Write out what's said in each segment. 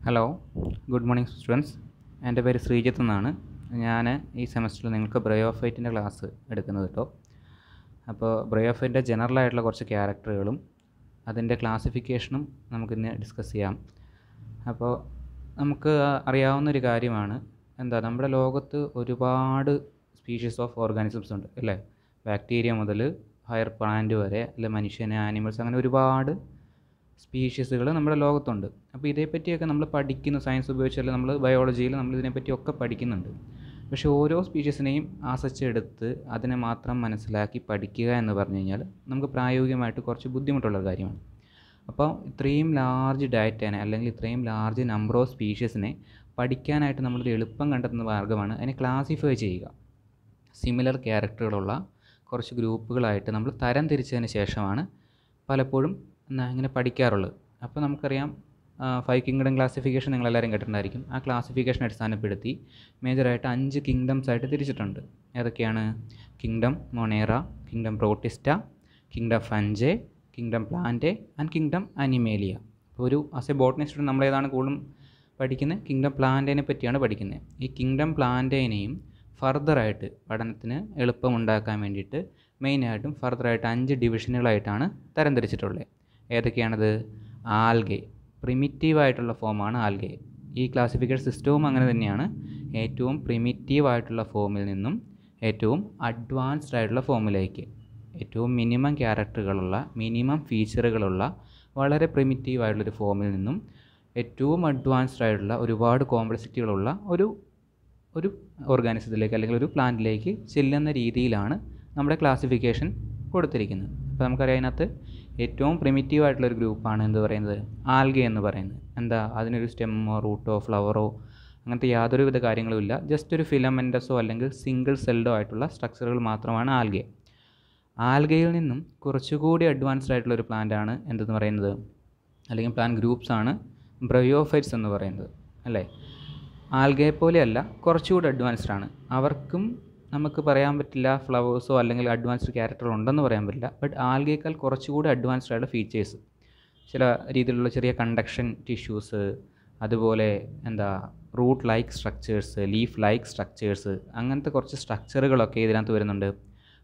Hello, good morning students. എൻ്റെ പേര് ശ്രീജിത്ത് എന്നാണ്. ഞാൻ ഈ സെമസ്റ്ററിൽ നിങ്ങൾക്ക് ബ്രയോഫൈറ്റിൻ്റെ ക്ലാസ് എടുക്കുന്നത് കേട്ടോ. അപ്പോൾ ബ്രയോഫൈറ്റിൻ്റെ ജനറലായിട്ടുള്ള കുറച്ച് ക്യാരക്ടറുകളും അതിൻ്റെ ക്ലാസിഫിക്കേഷനും നമുക്കിന്ന് ഡിസ്കസ് ചെയ്യാം. അപ്പോൾ നമുക്ക് അറിയാവുന്നൊരു കാര്യമാണ്, നമ്മുടെ ലോകത്ത് ഒരുപാട് സ്പീഷീസ് ഓഫ് ഓർഗാനിസംസ് ഉണ്ട് അല്ലേ. ബാക്ടീരിയ മുതൽ ഹയർ പ്ലാന്റ് വരെ, അല്ലെ മനുഷ്യന്, ആനിമൽസ്, അങ്ങനെ ഒരുപാട് സ്പീഷീസുകൾ നമ്മുടെ ലോകത്തുണ്ട്. അപ്പോൾ ഇതേപ്പറ്റിയൊക്കെ നമ്മൾ പഠിക്കുന്ന സയൻസ് ഉപയോഗിച്ചല്ല, നമ്മൾ ബയോളജിയിൽ നമ്മൾ ഇതിനെപ്പറ്റിയൊക്കെ പഠിക്കുന്നുണ്ട്. പക്ഷേ ഓരോ സ്പീഷീസിനെയും ആസച്ചെടുത്ത് അതിനെ മാത്രം മനസ്സിലാക്കി പഠിക്കുക എന്ന് പറഞ്ഞു കഴിഞ്ഞാൽ നമുക്ക് പ്രായോഗികമായിട്ട് കുറച്ച് ബുദ്ധിമുട്ടുള്ള കാര്യമാണ്. അപ്പോൾ ഇത്രയും ലാർജ് ഡാറ്റേനെ, അല്ലെങ്കിൽ ഇത്രയും ലാർജ് നമ്പർ ഓഫ് സ്പീഷീസിനെ പഠിക്കാനായിട്ട് നമ്മളൊരു എളുപ്പം കണ്ടെത്തുന്ന മാർഗ്ഗമാണ് അതിനെ ക്ലാസിഫൈ ചെയ്യുക. സിമിലർ ക്യാരക്ടറുകളുള്ള കുറച്ച് ഗ്രൂപ്പുകളായിട്ട് നമ്മൾ തരം തിരിച്ചതിന് ശേഷമാണ് പലപ്പോഴും ഇങ്ങനെ പഠിക്കാറുള്ളത്. അപ്പോൾ നമുക്കറിയാം, 5 കിങ്ഡം ക്ലാസിഫിക്കേഷൻ നിങ്ങളെല്ലാവരും കേട്ടിട്ടുണ്ടായിരിക്കും. ആ ക്ലാസിഫിക്കേഷൻ അടിസ്ഥാനപ്പെടുത്തി മേജറായിട്ട് 5 കിങ്ഡംസ് ആയിട്ട് തിരിച്ചിട്ടുണ്ട്. ഏതൊക്കെയാണ്? Kingdom Monera, kingdom Protista, kingdom Fungi, kingdom Plantae and kingdom Animalia. അപ്പോൾ ഒരു ആസ് എ ബോട്ടണി സ്റ്റുഡൻറ്റ് നമ്മളേതാണ് കൂടുതലും പഠിക്കുന്നത്? കിങ്ഡം പ്ലാന്റേനെ പറ്റിയാണ് പഠിക്കുന്നത്. ഈ കിങ്ഡം പ്ലാന്റേനെയും ഫർദറായിട്ട് പഠനത്തിന് എളുപ്പമുണ്ടാക്കാൻ വേണ്ടിയിട്ട് മെയിനായിട്ടും ഫർദറായിട്ട് 5 ഡിവിഷനുകളായിട്ടാണ് തരംതിരിച്ചിട്ടുള്ളത്. ഏതൊക്കെയാണത്? ആൽഗെ, പ്രിമിറ്റീവായിട്ടുള്ള ഫോമാണ് ആൽഗെ. ഈ ക്ലാസിഫിക്കേഷൻ സിസ്റ്റവും അങ്ങനെ തന്നെയാണ്. ഏറ്റവും പ്രിമിറ്റീവായിട്ടുള്ള ഫോമിൽ നിന്നും ഏറ്റവും അഡ്വാൻസ്ഡ് ആയിട്ടുള്ള ഫോമിലേക്ക്, ഏറ്റവും മിനിമം ക്യാരക്ടറുകളുള്ള, മിനിമം ഫീച്ചറുകളുള്ള, വളരെ പ്രിമിറ്റീവായിട്ടുള്ളൊരു ഫോമിൽ നിന്നും ഏറ്റവും അഡ്വാൻസ്ഡ് ആയിട്ടുള്ള, ഒരുപാട് കോംപ്ലക്സിറ്റികളുള്ള ഒരു ഓർഗാനിസത്തിലേക്ക് അല്ലെങ്കിൽ ഒരു പ്ലാന്റിലേക്ക് ചെല്ലുന്ന രീതിയിലാണ് നമ്മുടെ ക്ലാസിഫിക്കേഷൻ കൊടുത്തിരിക്കുന്നത്. അപ്പോൾ നമുക്കറിയാം, അതിനകത്ത് ഏറ്റവും പ്രിമിറ്റീവായിട്ടുള്ളൊരു ഗ്രൂപ്പാണ് എന്ത് പറയുന്നത്? ആൽഗെ എന്ന് പറയുന്നത്. അതിനൊരു സ്റ്റെമ്മോ റൂട്ടോ ഫ്ലവറോ അങ്ങനത്തെ യാതൊരുവിധ കാര്യങ്ങളുമില്ല. ജസ്റ്റ് ഒരു ഫിലമെൻറ്റസോ അല്ലെങ്കിൽ സിംഗിൾ സെൽഡോ ആയിട്ടുള്ള സ്ട്രക്ചറുകൾ മാത്രമാണ് ആൽഗെ. ആൽഗയിൽ നിന്നും കുറച്ചുകൂടി അഡ്വാൻസ്ഡ് ആയിട്ടുള്ളൊരു പ്ലാന്റാണ് എന്തെന്ന് പറയുന്നത്, അല്ലെങ്കിൽ പ്ലാന്റ് ഗ്രൂപ്പ്സാണ് ബ്രയോഫൈറ്റ്സ് എന്ന് പറയുന്നത് അല്ലേ. ആൽഗയെ പോലെയല്ല, കുറച്ചുകൂടി അഡ്വാൻസ്ഡ് ആണ്. അവർക്കും നമുക്ക് പറയാൻ പറ്റില്ല ഫ്ലവേഴ്സോ അല്ലെങ്കിൽ അഡ്വാൻസ്ഡ് ക്യാരക്ടറോ ഉണ്ടെന്ന് പറയാൻ പറ്റില്ല. ബട്ട് ആൽഗയേക്കാൾ കുറച്ചുകൂടി അഡ്വാൻസ്ഡ് ആയിട്ടുള്ള ഫീച്ചേഴ്സ്, ചില രീതിയിലുള്ള ചെറിയ കണ്ടക്ഷൻ ടിഷ്യൂസ്, അതുപോലെ root like structures, leaf like structures, അങ്ങനത്തെ കുറച്ച് സ്ട്രക്ചറുകളൊക്കെ ഇതിനകത്ത് വരുന്നുണ്ട്,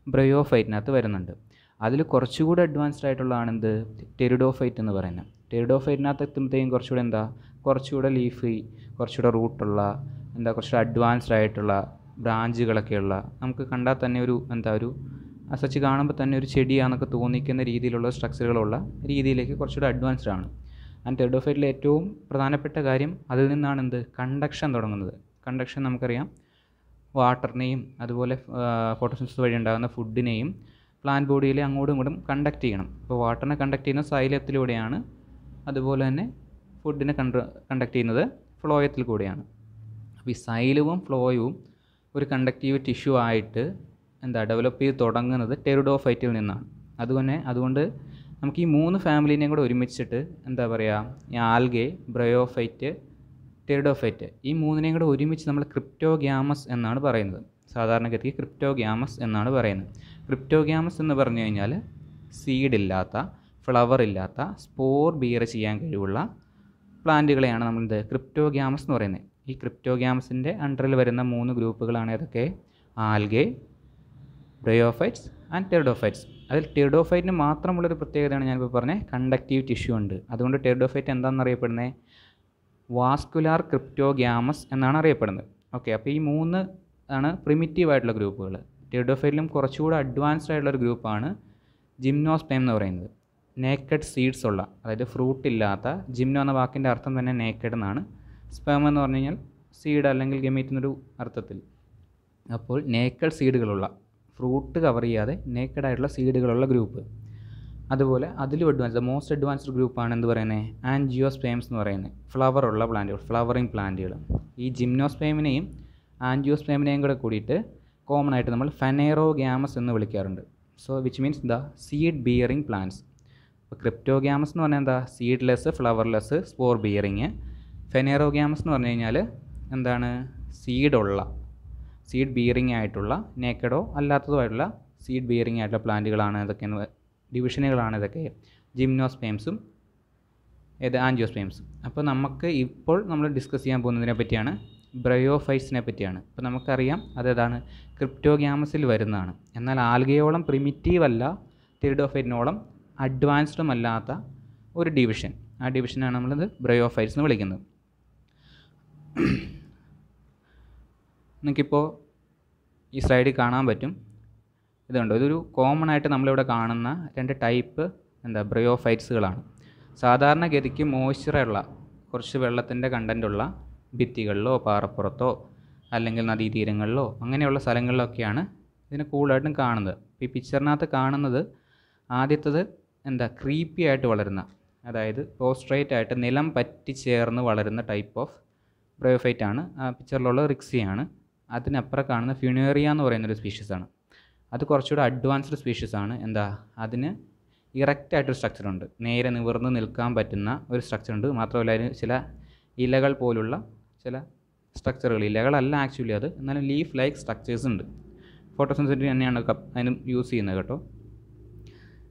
ബ്രയോഫൈറ്റിനകത്ത് വരുന്നുണ്ട്. അതിൽ കുറച്ചുകൂടി അഡ്വാൻസ്ഡ് ആയിട്ടുള്ളതാണ് ടെറിഡോഫൈറ്റ് എന്ന് പറയുന്നത്. ടെറിഡോഫൈറ്റിനകത്ത് എത്തുമ്പോഴത്തേക്കും കുറച്ചുകൂടെ ലീഫി, കുറച്ചുകൂടെ റൂട്ടുള്ള, കുറച്ചുകൂടെ അഡ്വാൻസ്ഡ് ആയിട്ടുള്ള ബ്രാഞ്ചുകളൊക്കെയുള്ള, നമുക്ക് കണ്ടാൽ തന്നെ ഒരു അസച്ച് കാണുമ്പോൾ തന്നെ ഒരു ചെടിയാണെന്നൊക്കെ തോന്നിക്കുന്ന രീതിയിലുള്ള സ്ട്രക്ചറുകളുള്ള രീതിയിലേക്ക് കുറച്ചുകൂടെ അഡ്വാൻസ്ഡ് ആണ്. ആൻഡ് ടെറിഡോഫൈറ്റിലെ ഏറ്റവും പ്രധാനപ്പെട്ട കാര്യം അതിൽ നിന്നാണ് കണ്ടക്ഷൻ തുടങ്ങുന്നത്. കണ്ടക്ഷൻ നമുക്കറിയാം, വാട്ടറിനെയും അതുപോലെ ഫോട്ടോസിന്തസിസ് വഴി ഉണ്ടാകുന്ന ഫുഡിനെയും പ്ലാന്റ് ബോഡിയിൽ അങ്ങോട്ടും ഇങ്ങോട്ടും കണ്ടക്ട് ചെയ്യണം. അപ്പോൾ വാട്ടറിനെ കണ്ടക്ട് ചെയ്യുന്നത് സൈലത്തിലൂടെയാണ്, അതുപോലെ തന്നെ ഫുഡിനെ കണ്ടക്ട് ചെയ്യുന്നത് ഫ്ലോയത്തിൽ കൂടെയാണ്. അപ്പോൾ ഈ സൈലവും ഫ്ലോയും ഒരു കണ്ടക്റ്റീവ് ടിഷ്യൂ ആയിട്ട് ഡെവലപ്പ് ചെയ്ത് തുടങ്ങുന്നത് ടെറിഡോഫൈറ്റിൽ നിന്നാണ്. അതുകൊണ്ട് നമുക്ക് ഈ 3 ഫാമിലിനെയും കൂടെ ഒരുമിച്ചിട്ട് ഈ ആൽഗെ, ബ്രയോഫൈറ്റ്, ടെറിഡോഫൈറ്റ്, ഈ 3നെയും കൂടെ ഒരുമിച്ച് നമ്മൾ ക്രിപ്റ്റോഗ്യാമസ് എന്നാണ് പറയുന്നത്. സാധാരണഗതിക്ക് ക്രിപ്റ്റോഗ്യാമസ് എന്നാണ് പറയുന്നത്. ക്രിപ്റ്റോഗ്യാമസ് എന്ന് പറഞ്ഞു കഴിഞ്ഞാൽ സീഡില്ലാത്ത, ഫ്ലവർ ഇല്ലാത്ത, സ്പോർ ബിയർ ചെയ്യാൻ കഴിവുള്ള പ്ലാന്റുകളെയാണ് നമ്മൾ ക്രിപ്റ്റോഗ്യാമസ് എന്ന് പറയുന്നത്. ഈ ക്രിപ്റ്റോഗ്യാമസിൻ്റെ അണ്ടറിൽ വരുന്ന 3 ഗ്രൂപ്പുകളാണ് ഏതൊക്കെ? Algae, bryophytes and pteridophytes. അതിൽ ടെറിഡോഫൈറ്റിന് മാത്രമുള്ളൊരു പ്രത്യേകതയാണ് ഞാനിപ്പോൾ പറഞ്ഞത്, കണ്ടക്റ്റീവ് ടിഷ്യൂ ഉണ്ട്. അതുകൊണ്ട് ടെറിഡോഫൈറ്റ് എന്താണെന്ന് അറിയപ്പെടുന്നത്? വാസ്കുലാർ ക്രിപ്റ്റോഗ്യാമസ് എന്നാണ് അറിയപ്പെടുന്നത്. ഓക്കെ, അപ്പോൾ ഈ 3 ആണ് പ്രിമിറ്റീവ് ആയിട്ടുള്ള ഗ്രൂപ്പുകൾ. ടെറിഡോഫൈറ്റിലും കുറച്ചുകൂടി അഡ്വാൻസ്ഡ് ആയിട്ടുള്ളൊരു ഗ്രൂപ്പാണ് ജിംനോസ്പേം എന്ന് പറയുന്നത്. നേക്കഡ് സീഡ്സ് ഉള്ള, അതായത് ഫ്രൂട്ട് ഇല്ലാത്ത, ജിംനോ എന്ന വാക്കിൻ്റെ അർത്ഥം തന്നെ നേക്കഡ് എന്നാണ്. സ്പേം എന്ന് പറഞ്ഞു കഴിഞ്ഞാൽ സീഡ് അല്ലെങ്കിൽ ഗമീറ്റ് എന്നൊരു അർത്ഥത്തിൽ. അപ്പോൾ നേക്കഡ് സീഡുകളുള്ള, ഫ്രൂട്ട് കവർ ചെയ്യാതെ നേക്കഡ് ആയിട്ടുള്ള സീഡുകളുള്ള ഗ്രൂപ്പ്. അതുപോലെ അതിലും മോസ്റ്റ് അഡ്വാൻസ്ഡ് ഗ്രൂപ്പാണ് എന്ത് പറയുന്നത്? ആൻജിയോസ്പേംസ് എന്ന് പറയുന്നത്. ഫ്ലവർ ഉള്ള പ്ലാന്റുകൾ, ഫ്ലവറിങ് പ്ലാന്റുകൾ. ഈ ജിംനോസ്പേമിനെയും ആൻജിയോസ്പേമിനെയും കൂടെ കൂടിയിട്ട് കോമൺ ആയിട്ട് നമ്മൾ ഫെനേറോഗ്യാമസ് എന്ന് വിളിക്കാറുണ്ട്. So which means seed bearing plants. അപ്പോൾ ക്രിപ്റ്റോഗ്യാമസ് എന്ന് പറഞ്ഞാൽ സീഡ്ലെസ്, ഫ്ലവർലെസ്, സ്പോർ ബിയറിങ്. ഫെനേറോഗ്യാമസ് എന്ന് പറഞ്ഞു കഴിഞ്ഞാൽ സീഡ് ബിയറിങ് ആയിട്ടുള്ള, നേക്കഡോ അല്ലാത്തതോ ആയിട്ടുള്ള സീഡ് ബിയറിങ് ആയിട്ടുള്ള പ്ലാന്റുകളാണ് ഇതൊക്കെ, ഡിവിഷനുകളാണ് ഇതൊക്കെ. ജിംനോസ്പേംസും ഏത് ആൻജിയോസ്പേംസ്. അപ്പോൾ നമുക്ക് ഇപ്പോൾ നമ്മൾ ഡിസ്കസ് ചെയ്യാൻ പോകുന്നതിനെ പറ്റിയാണ് ബ്രയോഫൈറ്റ്സിനെ പറ്റിയാണ്. അപ്പോൾ നമുക്കറിയാം അതേതാണ് ക്രിപ്റ്റോഗ്യാമസിൽ വരുന്നതാണ്. എന്നാൽ ആൽഗയോളം പ്രിമിറ്റീവ് അല്ല, തിരിഡോഫൈറ്റിനോളം അഡ്വാൻസ്ഡും അല്ലാത്ത ഒരു ഡിവിഷൻ. ആ ഡിവിഷനാണ് നമ്മളത് ബ്രയോഫൈറ്റ്സ് എന്ന് വിളിക്കുന്നത്. നിങ്ങൾക്കിപ്പോൾ ഈ സ്ലൈഡിൽ കാണാൻ പറ്റും, ഇതുണ്ട്. ഇതൊരു കോമൺ ആയിട്ട് നമ്മളിവിടെ കാണുന്ന 2 ടൈപ്പ് ബ്രയോഫൈറ്റ്സുകളാണ്. സാധാരണഗതിക്ക് മോയ്സ്ചറുള്ള കുറച്ച് വെള്ളത്തിൻ്റെ കണ്ടൻറ്റുള്ള ഭിത്തികളിലോ പാറപ്പുറത്തോ അല്ലെങ്കിൽ നദീതീരങ്ങളിലോ അങ്ങനെയുള്ള സ്ഥലങ്ങളിലൊക്കെയാണ് ഇതിനെ കൂടുതലായിട്ടും കാണുന്നത്. ഈ പിക്ചറിനകത്ത് കാണുന്നത് ആദ്യത്തത് ക്രീപ്പി ആയിട്ട് വളരുന്ന, അതായത് പോസ്ട്രേറ്റ് ആയിട്ട് നിലം പറ്റിച്ചേർന്ന് വളരുന്ന ടൈപ്പ് ഓഫ് ബ്രയോഫൈറ്റ് ആണ്. ആ പിക്ചറിലുള്ള റിക്സിയാണ്. അതിനപ്പുറം കാണുന്ന ഫ്യൂണേറിയ എന്ന് പറയുന്നൊരു സ്പീഷീസാണ്. അത് കുറച്ചുകൂടെ അഡ്വാൻസ്ഡ് സ്പീഷീസാണ്. അതിന് ഇറക്റ്റായിട്ടൊരു സ്ട്രക്ചറുണ്ട്, നേരെ നിവർന്ന് നിൽക്കാൻ പറ്റുന്ന ഒരു സ്ട്രക്ചറുണ്ട്. മാത്രമല്ല അതിന് ചില ഇലകൾ പോലുള്ള ചില സ്ട്രക്ചറുകൾ, ഇലകളല്ല ആക്ച്വലി അത്, എന്നാലും ലീഫ് ലൈക്ക് സ്ട്രക്ചേഴ്സ് ഉണ്ട്. ഫോട്ടോസിന്തസിസ് തന്നെയാണ് അതിനും യൂസ് ചെയ്യുന്നത് കേട്ടോ.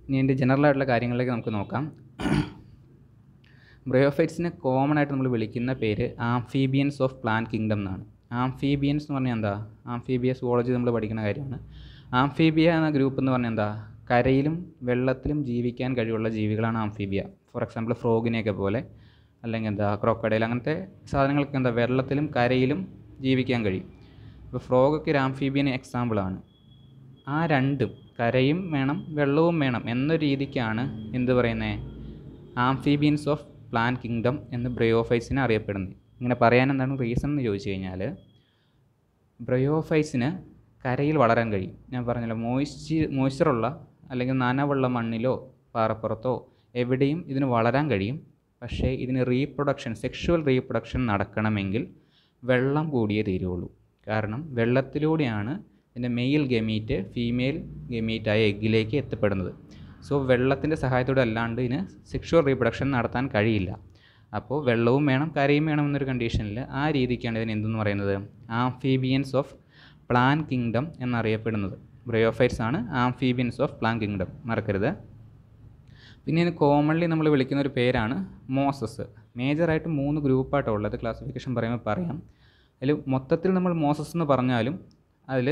ഇനി അതിൻ്റെ ജനറലായിട്ടുള്ള കാര്യങ്ങളിലേക്ക് നമുക്ക് നോക്കാം. ബ്രയോഫൈറ്റ്സിനെ കോമൺ ആയിട്ട് നമ്മൾ വിളിക്കുന്ന പേര് ആംഫീബിയൻസ് ഓഫ് പ്ലാന്റ് കിങ്ഡം എന്നാണ്. ആംഫീബിയൻസ് എന്ന് പറഞ്ഞാൽ ആംഫീബിയ സുവോളജി നമ്മൾ പഠിക്കുന്ന കാര്യമാണ്. ആംഫീബിയ എന്ന ഗ്രൂപ്പ് എന്ന് പറഞ്ഞാൽ കരയിലും വെള്ളത്തിലും ജീവിക്കാൻ കഴിവുള്ള ജീവികളാണ് ആംഫീബിയ. ഫോർ എക്സാമ്പിൾ ഫ്രോഗിനെയൊക്കെ പോലെ, അല്ലെങ്കിൽ ക്രോക്കഡൈൽ, അങ്ങനത്തെ സാധനങ്ങൾക്ക് വെള്ളത്തിലും കരയിലും ജീവിക്കാൻ കഴിയും. ഇപ്പോൾ ഫ്രോഗൊക്കെ ഒരു ആംഫീബിയൻ എക്സാമ്പിളാണ്. ആ രണ്ടും, കരയും വേണം വെള്ളവും വേണം എന്ന രീതിക്കാണ് പറയുന്നത് ആംഫീബിയൻസ് ഓഫ് പ്ലാന്റ് കിങ്ഡം എന്ന് ബ്രയോഫൈറ്റ്സിനെ അറിയപ്പെടുന്നത്. ഇങ്ങനെ പറയാൻ എന്താണ് റീസൺ എന്ന് ചോദിച്ചു കഴിഞ്ഞാൽ, ബ്രയോഫൈറ്റ്സിന് കരയിൽ വളരാൻ കഴിയും. ഞാൻ പറഞ്ഞല്ലോ, മോയ്സ്ചറുള്ള അല്ലെങ്കിൽ നനവുള്ള മണ്ണിലോ പാറപ്പുറത്തോ എവിടെയും ഇതിന് വളരാൻ കഴിയും. പക്ഷേ ഇതിന് സെക്ഷുവൽ റീപ്രൊഡക്ഷൻ നടക്കണമെങ്കിൽ വെള്ളം കൂടിയേ തീരുള്ളൂ. കാരണം വെള്ളത്തിലൂടെയാണ് ഇതിൻ്റെ മെയിൽ ഗമീറ്റ് ഫീമെയിൽ ഗമീറ്റായ എഗ്ഗിലേക്ക് എത്തപ്പെടുന്നത്. സോ വെള്ളത്തിൻ്റെ സഹായത്തോടെ അല്ലാണ്ട് ഇതിന് സെക്ഷുവൽ റീപ്രൊഡക്ഷൻ നടത്താൻ കഴിയില്ല. അപ്പോൾ വെള്ളവും വേണം കരയും വേണം എന്നൊരു കണ്ടീഷനിൽ ആ രീതിക്കാണ് ഇതിന് എന്തെന്ന് പറയുന്നത് ആംഫീബിയൻസ് ഓഫ് പ്ലാന്റ് കിങ്ഡം എന്നറിയപ്പെടുന്നത്. ബ്രയോഫൈറ്റ്സ് ആണ് ആംഫീബിയൻസ് ഓഫ് പ്ലാന്റ് കിങ്ഡം, മറക്കരുത്. പിന്നെ ഇതിന് കോമൺലി നമ്മൾ വിളിക്കുന്ന ഒരു പേരാണ് മോസസ്. മേജറായിട്ട് 3 ഗ്രൂപ്പായിട്ടാണ് ഉള്ളത്. ക്ലാസിഫിക്കേഷൻ പറയുമ്പോൾ പറയാം. അതിൽ മൊത്തത്തിൽ നമ്മൾ മോസസ് എന്ന് പറഞ്ഞാലും അതിൽ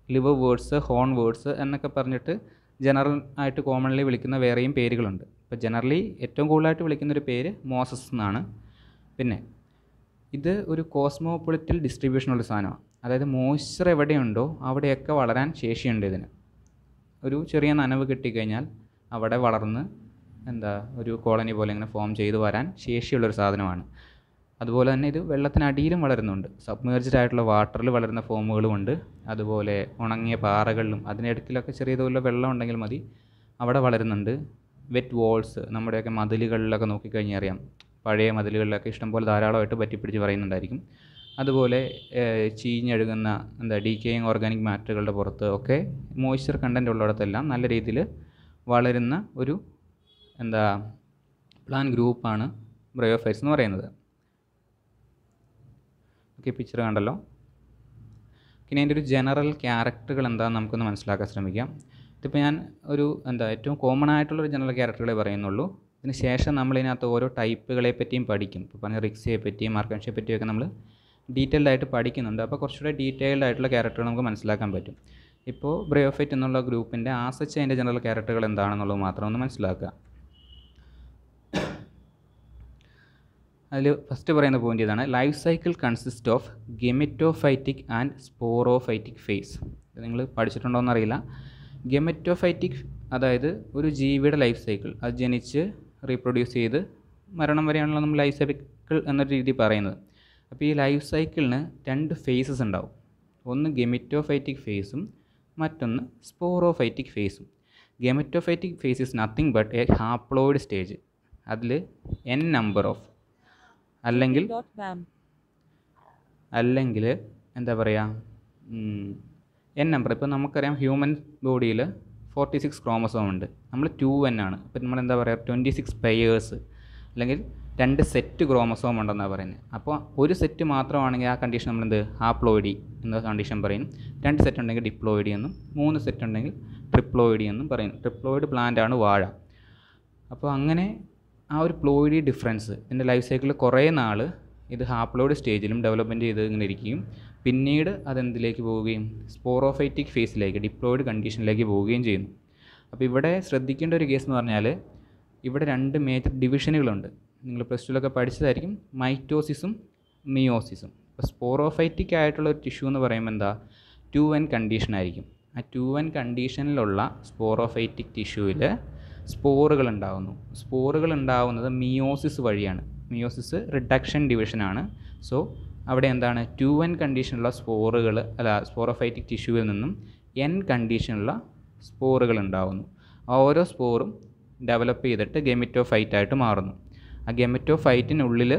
ലിവർ വേർഡ്സ്, ഹോൺ വേർഡ്സ് എന്നൊക്കെ പറഞ്ഞിട്ട് ജനറൽ ആയിട്ട് കോമൺലി വിളിക്കുന്ന വേറെയും പേരുകളുണ്ട്. ഇപ്പോൾ ജനറലി ഏറ്റവും കൂടുതലായിട്ട് വിളിക്കുന്നൊരു പേര് മോസസ് എന്നാണ്. പിന്നെ ഇത് ഒരു കോസ്മോപൊളിറ്റൽ ഡിസ്ട്രിബ്യൂഷനുള്ള സാധനമാണ്. അതായത് മോയ്സ്ചർ എവിടെയുണ്ടോ അവിടെയൊക്കെ വളരാൻ ശേഷിയുണ്ട് ഇതിന്. ഒരു ചെറിയ നനവ് കിട്ടിക്കഴിഞ്ഞാൽ അവിടെ വളർന്ന് ഒരു കോളനി പോലെ ഇങ്ങനെ ഫോം ചെയ്ത് വരാൻ ശേഷിയുള്ളൊരു സാധനമാണ്. അതുപോലെ തന്നെ ഇത് വെള്ളത്തിനടിയിലും വളരുന്നുണ്ട്. സബ്മേർജ്ഡ് ആയിട്ടുള്ള വാട്ടറിൽ വളരുന്ന ഫോമുകളുമുണ്ട്. അതുപോലെ ഉണങ്ങിയ പാറകളിലും അതിനിടയ്ക്കിലൊക്കെ ചെറിയ തോതിലുള്ള വെള്ളം ഉണ്ടെങ്കിൽ മതി, അവിടെ വളരുന്നുണ്ട്. വെറ്റ് വോൾസ്, നമ്മുടെയൊക്കെ മതിലുകളിലൊക്കെ നോക്കിക്കഴിഞ്ഞാൽ അറിയാം, പഴയ മതിലുകളിലൊക്കെ ഇഷ്ടംപോലെ ധാരാളമായിട്ട് പറ്റിപ്പിടിച്ച് പറയുന്നുണ്ടായിരിക്കും. അതുപോലെ ചീഞ്ഞഴുകുന്ന ഡീക്കേയിങ് ഓർഗാനിക് മാറ്ററുകളുടെ പുറത്ത് ഒക്കെ മോയ്സ്ചർ കണ്ടൻറ്റ് ഉള്ളിടത്തെല്ലാം നല്ല രീതിയിൽ വളരുന്ന ഒരു പ്ലാന്റ് ഗ്രൂപ്പാണ് ബ്രയോഫൈറ്റ്സ് എന്ന് പറയുന്നത്. ഓക്കെ, പിക്ചർ കണ്ടല്ലോ. പിന്നെ അതിൻ്റെ ഒരു ജനറൽ ക്യാരക്ടറുകൾ എന്താണെന്ന് നമുക്കൊന്ന് മനസ്സിലാക്കാൻ ശ്രമിക്കാം. ഇതിപ്പോൾ ഞാൻ ഒരു ഏറ്റവും കോമൺ ആയിട്ടുള്ളൊരു ജനറൽ ക്യാരക്ടറുകളെ പറയുന്നുള്ളൂ. ഇതിന് ശേഷം നമ്മളിതിനകത്ത് ഓരോ ടൈപ്പുകളെ പറ്റിയും പഠിക്കും. ഇപ്പോൾ പറഞ്ഞ റിക്സിയെ പറ്റിയും മാർക്കൻഷിയെ പറ്റിയൊക്കെ നമ്മൾ ഡീറ്റെയിൽഡ് ആയിട്ട് പഠിക്കുന്നുണ്ട്. അപ്പോൾ കുറച്ചുകൂടെ ഡീറ്റെയിൽഡ് ആയിട്ടുള്ള ക്യാരക്ടറുകൾ നമുക്ക് മനസ്സിലാക്കാൻ പറ്റും. ഇപ്പോൾ ബ്രയോഫൈറ്റ് എന്നുള്ള ഗ്രൂപ്പിൻ്റെ ആസച്ച് അതിൻ്റെ ജനറൽ ക്യാരക്ടറുകൾ എന്താണെന്നുള്ളത് മാത്രം ഒന്ന് മനസ്സിലാക്കുക. അതിൽ ഫസ്റ്റ് പറയുന്ന പോയിൻ്റ് ഇതാണ്: life cycle consist of gametophytic and sporophytic phase. നിങ്ങൾ പഠിച്ചിട്ടുണ്ടോയെന്ന് അറിയില്ല. ഗെമറ്റോഫൈറ്റിക് അതായത് ഒരു ജീവിയുടെ ലൈഫ് സൈക്കിൾ, അത് ജനിച്ച് റീപ്രൊഡ്യൂസ് ചെയ്ത് മരണം വരെയാണല്ലോ നമ്മൾ ലൈഫ് സൈക്കിൾ എന്നൊരു രീതി പറയുന്നത്. അപ്പോൾ ഈ ലൈഫ് സൈക്കിളിന് 2 ഫേസസ് ഉണ്ടാവും. ഒന്ന് ഗെമറ്റോഫൈറ്റിക് ഫേസും മറ്റൊന്ന് സ്പോറോഫൈറ്റിക് ഫേസും. Gametophytic phase is nothing but a haploid stage. അതിൽ n നമ്പർ ഓഫ് അല്ലെങ്കിൽ എന്താ പറയുക n നമ്പർ. ഇപ്പോൾ നമുക്കറിയാം ഹ്യൂമൻ ബോഡിയിൽ 46 ക്രോമസോം ഉണ്ട്. നമ്മൾ 2n ആണ്. ഇപ്പോൾ നമ്മൾ എന്താ പറയുക 26 പെയേഴ്സ് അല്ലെങ്കിൽ 2 സെറ്റ് ക്രോമസോം ഉണ്ടെന്നാണ് പറയുന്നത്. അപ്പോൾ ഒരു സെറ്റ് മാത്രമാണെങ്കിൽ ആ കണ്ടീഷൻ നമ്മൾ ഹാപ്ലോയിഡി എന്ന കണ്ടീഷൻ പറയും. 2 സെറ്റ് ഉണ്ടെങ്കിൽ ഡിപ്ലോയിഡി എന്നും 3 സെറ്റ് ഉണ്ടെങ്കിൽ ട്രിപ്ലോയിഡി എന്നും പറയും. ട്രിപ്ലോയിഡ് പ്ലാന്റ് ആണ് വാഴ. അപ്പോൾ അങ്ങനെ ആ ഒരു പ്ലോയിഡി ഡിഫറൻസ് ഇതിൻ്റെ ലൈഫ് സൈക്കിളിൽ കുറേ നാൾ ഇത് ഹാപ്ലോയിഡ് സ്റ്റേജിലും ഡെവലപ്മെൻറ്റ് ചെയ്ത് ഇങ്ങനെ ഇരിക്കുകയും പിന്നീട് അതെന്തിലേക്ക് പോവുകയും സ്പോറോഫൈറ്റിക് ഫേസിലേക്ക് ഡിപ്ലോയിഡ് കണ്ടീഷനിലേക്ക് പോവുകയും ചെയ്യുന്നു. അപ്പോൾ ഇവിടെ ശ്രദ്ധിക്കേണ്ട ഒരു കേസ് എന്ന് പറഞ്ഞാൽ ഇവിടെ 2 മേജർ ഡിവിഷനുകളുണ്ട്. നിങ്ങൾ പ്ലസ് ടുവിലൊക്കെ പഠിച്ചതായിരിക്കും, മൈറ്റോസിസും മിയോസിസും. അപ്പോൾ സ്പോറോഫൈറ്റിക് ആയിട്ടുള്ള ഒരു ടിഷ്യൂ എന്ന് പറയുമ്പോൾ എന്താ 2N കണ്ടീഷൻ ആയിരിക്കും. ആ 2N കണ്ടീഷനിലുള്ള സ്പോറോഫൈറ്റിക് ടിഷ്യൂവിൽ സ്പോറുകൾ ഉണ്ടാകുന്നു. സ്പോറുകൾ ഉണ്ടാകുന്നത് മിയോസിസ് വഴിയാണ്. മിയോസിസ് റിഡക്ഷൻ ഡിവിഷനാണ്. സോ അവിടെ എന്താണ് 2N കണ്ടീഷനുള്ള സ്പോറുകൾ സ്പോറോഫൈറ്റിക് ടിഷ്യൂവിൽ നിന്നും N കണ്ടീഷനുള്ള സ്പോറുകൾ ഉണ്ടാകുന്നു. ആ ഓരോ സ്പോറും ഡെവലപ്പ് ചെയ്തിട്ട് ഗെമിറ്റോഫൈറ്റ് ആയിട്ട് മാറുന്നു. ആ ഗെമിറ്റോഫൈറ്റിനുള്ളിൽ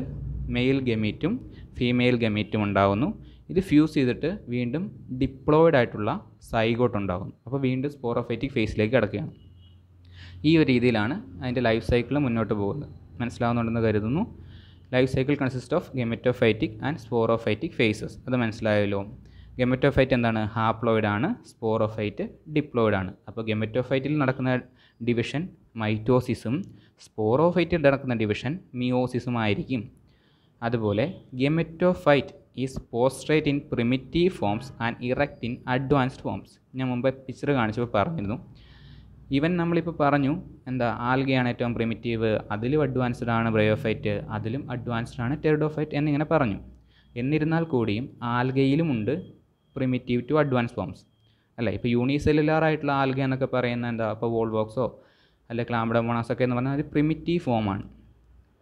മെയിൽ ഗെമീറ്റും ഫീമെയിൽ ഗെമീറ്റും ഉണ്ടാകുന്നു. ഇത് ഫ്യൂസ് ചെയ്തിട്ട് വീണ്ടും ഡിപ്ലോയിഡ് ആയിട്ടുള്ള സൈഗോട്ട് ഉണ്ടാകുന്നു. അപ്പോൾ വീണ്ടും സ്പോറോഫൈറ്റിക് ഫേസിലേക്ക് കിടക്കുകയാണ്. ഈ ഒരു രീതിയിലാണ് അതിൻ്റെ ലൈഫ് സൈക്കിൾ മുന്നോട്ട് പോകുന്നത്. മനസ്സിലാവുന്നുണ്ടെന്ന് കരുതുന്നു. Life cycle consist of gametophytic and sporophytic phases. അത് മനസ്സിലായല്ലോ. ഗെമറ്റോഫൈറ്റ് എന്താണ്? ഹാപ്ലോയിഡ് ആണ്. സ്പോറോഫൈറ്റ് ഡിപ്ലോയിഡ് ആണ്. അപ്പോൾ ഗെമറ്റോഫൈറ്റിൽ നടക്കുന്ന ഡിവിഷൻ മൈറ്റോസിസും സ്പോറോഫൈറ്റിൽ നടക്കുന്ന ഡിവിഷൻ മിയോസിസും ആയിരിക്കും. അതുപോലെ gametophyte is prostrate in primitive forms and erect in advanced forms. ഞാൻ മുമ്പ് പിക്ചർ കാണിച്ചപ്പോൾ പറഞ്ഞിരുന്നു. ഈവൻ നമ്മളിപ്പോൾ പറഞ്ഞു എന്താ ആൽഗയാണ് ഏറ്റവും പ്രിമിറ്റീവ്, അതിലും അഡ്വാൻസ്ഡ് ആണ് ബ്രയോഫൈറ്റ്, അതിലും അഡ്വാൻസ്ഡ് ആണ് ടെറിഡോഫൈറ്റ് എന്നിങ്ങനെ പറഞ്ഞു. എന്നിരുന്നാൽ കൂടിയും ആൽഗയിലുമുണ്ട് പ്രിമിറ്റീവ് ടു അഡ്വാൻസ് ഫോംസ് അല്ലേ. ഇപ്പോൾ യൂണിസെല്ലുലാർ ആയിട്ടുള്ള ആൽഗ എന്നൊക്കെ പറയുന്ന എന്താ ഇപ്പോൾ വോൾവോക്സോ അല്ലെ ക്ലാമിഡോമോണാസൊക്കെ എന്ന് പറഞ്ഞാൽ അത് പ്രിമിറ്റീവ് ഫോമാണ്.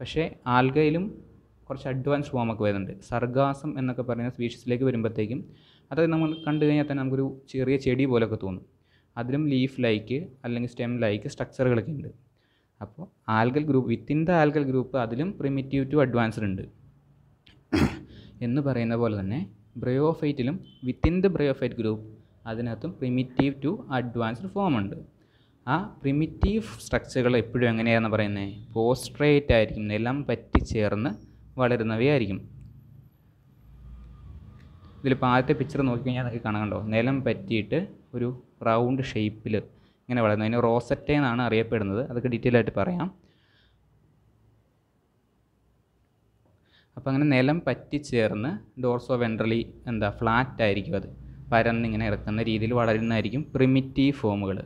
പക്ഷേ ആൽഗയിലും കുറച്ച് അഡ്വാൻസ് ഫോമൊക്കെ വരുന്നുണ്ട്. സർഗാസം എന്നൊക്കെ പറയുന്ന സ്പീഷീസിലേക്ക് വരുമ്പോഴത്തേക്കും അത് നമ്മൾ കണ്ടു കഴിഞ്ഞാൽ തന്നെ നമുക്കൊരു ചെറിയ ചെടി പോലൊക്കെ തോന്നും. അതിലും ലീഫ് ലൈക്ക് അല്ലെങ്കിൽ സ്റ്റെം ലൈക്ക് സ്ട്രക്ചറുകളൊക്കെ ഉണ്ട്. അപ്പോൾ algal group within the algal group അതിലും പ്രിമിറ്റീവ് ടു അഡ്വാൻസ്ഡ് ഉണ്ട് എന്ന് പറയുന്ന പോലെ തന്നെ ബ്രയോഫൈറ്റിലും വിത്തിൻ ദ ബ്രയോഫൈറ്റ് ഗ്രൂപ്പ് അതിനകത്തും പ്രിമിറ്റീവ് ടു അഡ്വാൻസ്ഡ് ഫോം ഉണ്ട്. ആ പ്രിമിറ്റീവ് സ്ട്രക്ചറുകൾ എപ്പോഴും എങ്ങനെയാണെന്ന് പറയുന്നത് പോസ്ട്രേറ്റ് ആയിരിക്കും, നിലം പറ്റിച്ചേർന്ന് വളരുന്നവയായിരിക്കും. ഇതിലിപ്പോൾ ആദ്യത്തെ പിക്ചർ നോക്കിക്കഴിഞ്ഞാൽ നിങ്ങൾക്ക് കാണാൻ കണ്ടോ, നിലം പറ്റിയിട്ട് ഒരു റൗണ്ട് ഷേപ്പിൽ ഇങ്ങനെ വളരുന്നത്. അതിന് റോസറ്റെ എന്നാണ് അറിയപ്പെടുന്നത്. അതൊക്കെ ഡീറ്റെയിൽ ആയിട്ട് പറയാം. അപ്പോൾ അങ്ങനെ നിലം പറ്റിച്ചേർന്ന് ഡോർസോ വെൻട്രലി എന്താ ഫ്ലാറ്റ് ആയിരിക്കും, അത് പരന്നിങ്ങനെ ഇറക്കുന്ന രീതിയിൽ വളരുന്നതായിരിക്കും പ്രിമിറ്റീവ് ഫോമുകൾ.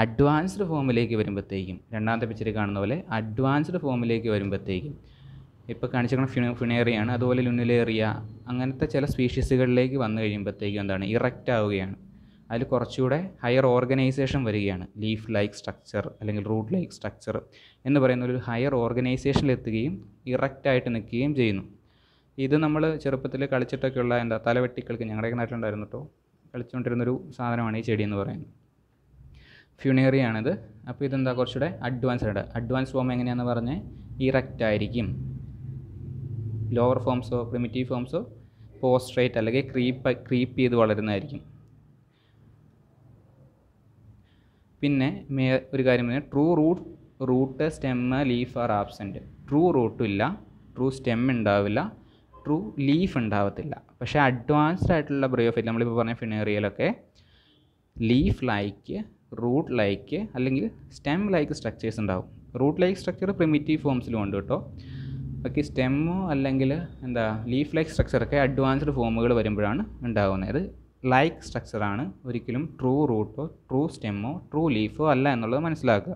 അഡ്വാൻസ്ഡ് ഫോമിലേക്ക് വരുമ്പോഴത്തേക്കും രണ്ടാമത്തെ പിക്ചറിൽ കാണുന്ന പോലെ അഡ്വാൻസ്ഡ് ഫോമിലേക്ക് വരുമ്പോഴത്തേക്കും ഇപ്പോൾ കാണിച്ചിരിക്കുന്ന ഫിനേറിയാണ്, അതുപോലെ ലുനിലേറിയ അങ്ങനത്തെ ചില സ്പീഷീസുകളിലേക്ക് വന്നു കഴിയുമ്പോഴത്തേക്കും എന്താണ് ഇറക്റ്റ് ആവുകയാണ്. അതിൽ കുറച്ചുകൂടെ ഹയർ ഓർഗനൈസേഷൻ വരികയാണ്. ലീഫ് ലൈക്ക് സ്ട്രക്ചർ അല്ലെങ്കിൽ റൂട്ട് ലൈക്ക് സ്ട്രക്ചർ എന്ന് പറയുന്ന ഒരു ഹയർ ഓർഗനൈസേഷനിലെത്തുകയും ഇറക്റ്റായിട്ട് നിൽക്കുകയും ചെയ്യുന്നു. ഇത് നമ്മൾ ചെറുപ്പത്തിൽ കളിച്ചിട്ടൊക്കെയുള്ള എന്താ തലവെട്ടികൾക്ക് ഞങ്ങളുടെയൊക്കെ നാട്ടിലുണ്ടായിരുന്നു കേട്ടോ, കളിച്ചുകൊണ്ടിരുന്നൊരു സാധനമാണ് ഈ ചെടി എന്ന് പറയുന്നത്. ഫ്യൂണേറിയാണിത്. അപ്പോൾ ഇതെന്താ കുറച്ചുകൂടെ അഡ്വാൻസ് ഫോം എങ്ങനെയാണെന്ന് പറഞ്ഞാൽ ഇറക്റ്റ് ആയിരിക്കും. ലോവർ ഫോംസോ പ്രിമിറ്റീവ് ഫോംസോ പോസ്ട്രേറ്റ് അല്ലെങ്കിൽ ക്രീപ്പ് ചെയ്ത് വളരുന്നതായിരിക്കും. പിന്നെ ഒരു കാര്യം പറഞ്ഞാൽ true root stem leaf are absent. True റൂട്ടും ഇല്ല, ട്രൂ സ്റ്റെം ഉണ്ടാവില്ല, ട്രൂ ലീഫ് ഉണ്ടാവത്തില്ല. പക്ഷേ അഡ്വാൻസ്ഡ് ആയിട്ടുള്ള ബ്രയോഫൈറ്റ് നമ്മളിപ്പോൾ പറഞ്ഞ ഫിനേറിയയിലൊക്കെ ലീഫ് ലൈക്ക്, റൂട്ട് ലൈക്ക് അല്ലെങ്കിൽ സ്റ്റെം ലൈക്ക് സ്ട്രക്ചേഴ്സ് ഉണ്ടാവും. റൂട്ട് ലൈക്ക് സ്ട്രക്ചർ പ്രിമിറ്റീവ് ഫോംസിലും ഉണ്ട് കേട്ടോ. ബാക്കി സ്റ്റെമ്മോ അല്ലെങ്കിൽ എന്താ ലീഫ് ലൈക്ക് സ്ട്രക്ചറൊക്കെ അഡ്വാൻസ്ഡ് ഫോമുകൾ വരുമ്പോഴാണ് ഉണ്ടാകുന്നത്. ലൈക്ക് സ്ട്രക്ചറാണ്, ഒരിക്കലും ട്രൂ റൂട്ടോ ട്രൂ സ്റ്റെമ്മോ ട്രൂ ലീഫോ അല്ല എന്നുള്ളത് മനസ്സിലാക്കുക.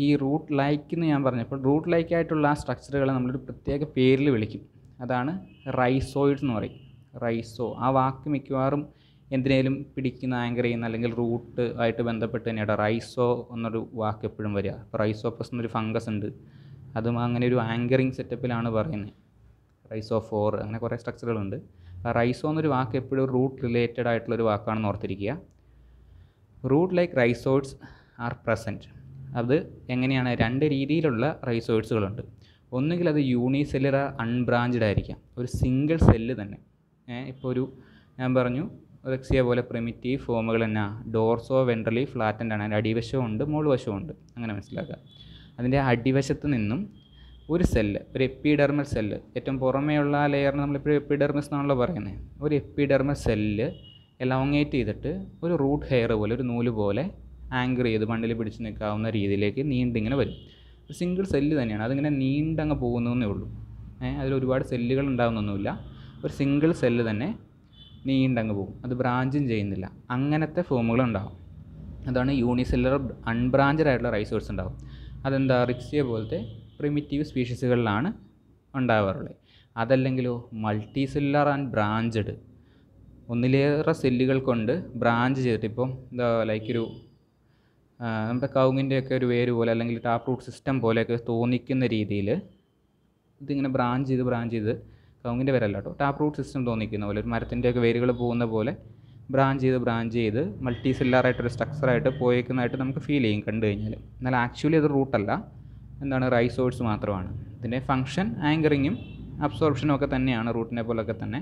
ഈ റൂട്ട് ലൈക്ക് എന്ന് ഞാൻ പറഞ്ഞപ്പോൾ റൂട്ട് ലൈക്ക് ആയിട്ടുള്ള ആ സ്ട്രക്ചറുകളെ നമ്മളൊരു പ്രത്യേക പേരിൽ വിളിക്കും. അതാണ് റൈസോയിഡ്സ് എന്ന് പറയും. റൈസോ ആ വാക്ക് മിക്കവാറും എന്തിനേലും പിടിക്കുന്ന ആങ്കർ ചെയ്യുന്ന അല്ലെങ്കിൽ റൂട്ട് ആയിട്ട് ബന്ധപ്പെട്ട് തന്നെയാണ് റൈസോ എന്നൊരു വാക്ക് എപ്പോഴും വരിക. ഇപ്പോൾ റൈസോപ്പസ് എന്നൊരു ഫംഗസ് ഉണ്ട്, അതും അങ്ങനെ ഒരു ആങ്കറിങ് സെറ്റപ്പിലാണ് പറയുന്നത്. റൈസോഫോർ അങ്ങനെ കുറേ സ്ട്രക്ചറുകളുണ്ട്. റൈസോ എന്നൊരു വാക്ക് എപ്പോഴും റൂട്ട് റിലേറ്റഡ് ആയിട്ടുള്ളൊരു വാക്കാണെന്ന് ഓർത്തിരിക്കുക. Root like rhizoids are present. അത് എങ്ങനെയാണ്? 2 രീതിയിലുള്ള റൈസോയിഡ്സുകളുണ്ട്. ഒന്നുകിൽ അത് യൂണിസെല്ലുലാർ അൺബ്രാഞ്ച്ഡ് ആയിരിക്കാം, ഒരു സിംഗിൾ സെല്ല് തന്നെ. ഇപ്പോൾ ഞാൻ പറഞ്ഞു റെക്സിയ പോലെ പ്രിമിറ്റീവ് ഫോമുകൾ തന്നെ ഡോർസോ വെൻട്രലി ഫ്ലാറ്റൻ്റ് ആണ്. അതിൻ്റെ അടിവശവും ഉണ്ട് മുകൾ വശവും ഉണ്ട്, അങ്ങനെ മനസ്സിലാക്കുക. അതിൻ്റെ അടിവശത്ത് നിന്നും ഒരു സെല്ല്, ഒരു എപ്പിഡെർമൽ സെല്ല്, ഏറ്റവും പുറമേയുള്ള ലെയറിന് നമ്മളിപ്പോഴും എപ്പിഡെർമിസ് എന്നാണല്ലോ പറയുന്നത്. ഒരു എപ്പിഡെർമൽ സെല്ല് എലോങ്ങേറ്റ് ചെയ്തിട്ട് ഒരു റൂട്ട് ഹെയർ പോലെ, ഒരു നൂല് പോലെ ആങ്കർ ചെയ്ത് മണ്ണിൽ പിടിച്ച് നിൽക്കാവുന്ന രീതിയിലേക്ക് നീണ്ടിങ്ങനെ വരും. ഒരു സിംഗിൾ സെല്ല് തന്നെയാണ്, അതിങ്ങനെ നീണ്ടങ്ങ് പോകുന്നതേ ഉള്ളൂ. അതിൽ ഒരുപാട് സെല്ലുകൾ ഉണ്ടാകുന്നൊന്നുമില്ല, ഒരു സിംഗിൾ സെല്ല് തന്നെ നീണ്ടങ്ങ് പോകും, അത് ബ്രാഞ്ചും ചെയ്യുന്നില്ല. അങ്ങനത്തെ ഫോമുകളുണ്ടാകും. അതാണ് യൂണിസെല്ലുലർ അൺബ്രാഞ്ചഡ് ആയിട്ടുള്ള റൈസോഴ്സ് ഉണ്ടാകും. അതെന്താ റിക്സിയ പോലത്തെ പ്രിമിറ്റീവ് സ്പീഷീസുകളിലാണ് ഉണ്ടാവാറുള്ളത്. അതല്ലെങ്കിലോ മൾട്ടി സെല്ലുലാർ ആൻഡ് ബ്രാഞ്ചഡ്, ഒന്നിലേറെ സെല്ലുകൾ കൊണ്ട് ബ്രാഞ്ച് ചെയ്തിട്ട്, ഇപ്പം എന്താ ലൈക്ക് ഒരു നമ്മുടെ കവുങ്ങിൻ്റെയൊക്കെ ഒരു വേര് പോലെ അല്ലെങ്കിൽ ടാപ്പ് റൂട്ട് സിസ്റ്റം പോലെയൊക്കെ തോന്നിക്കുന്ന രീതിയിൽ ഇതിങ്ങനെ ബ്രാഞ്ച് ചെയ്ത് കവുങ്ങിൻ്റെ വേരല്ല കേട്ടോ, ടാപ്പ് റൂട്ട് സിസ്റ്റം തോന്നിക്കുന്ന പോലെ ഒരു മരത്തിൻ്റെയൊക്കെ വേരുകൾ പോകുന്ന പോലെ ബ്രാഞ്ച് ചെയ്ത് മൾട്ടി സെല്ലാറായിട്ടൊരു സ്ട്രക്ചറായിട്ട് പോയേക്കുന്നതായിട്ട് നമുക്ക് ഫീൽ ചെയ്യും കണ്ടു കഴിഞ്ഞാൽ. എന്നാൽ ആക്ച്വലി അത് റൂട്ടല്ല, എന്താണ് റൈസോഴ്സ് മാത്രമാണ്. ഇതിൻ്റെ ഫംഗ്ഷൻ ആങ്കറിങ്ങും അബ്സോർപ്ഷനും ഒക്കെ തന്നെയാണ് റൂട്ടിനെ പോലൊക്കെ തന്നെ.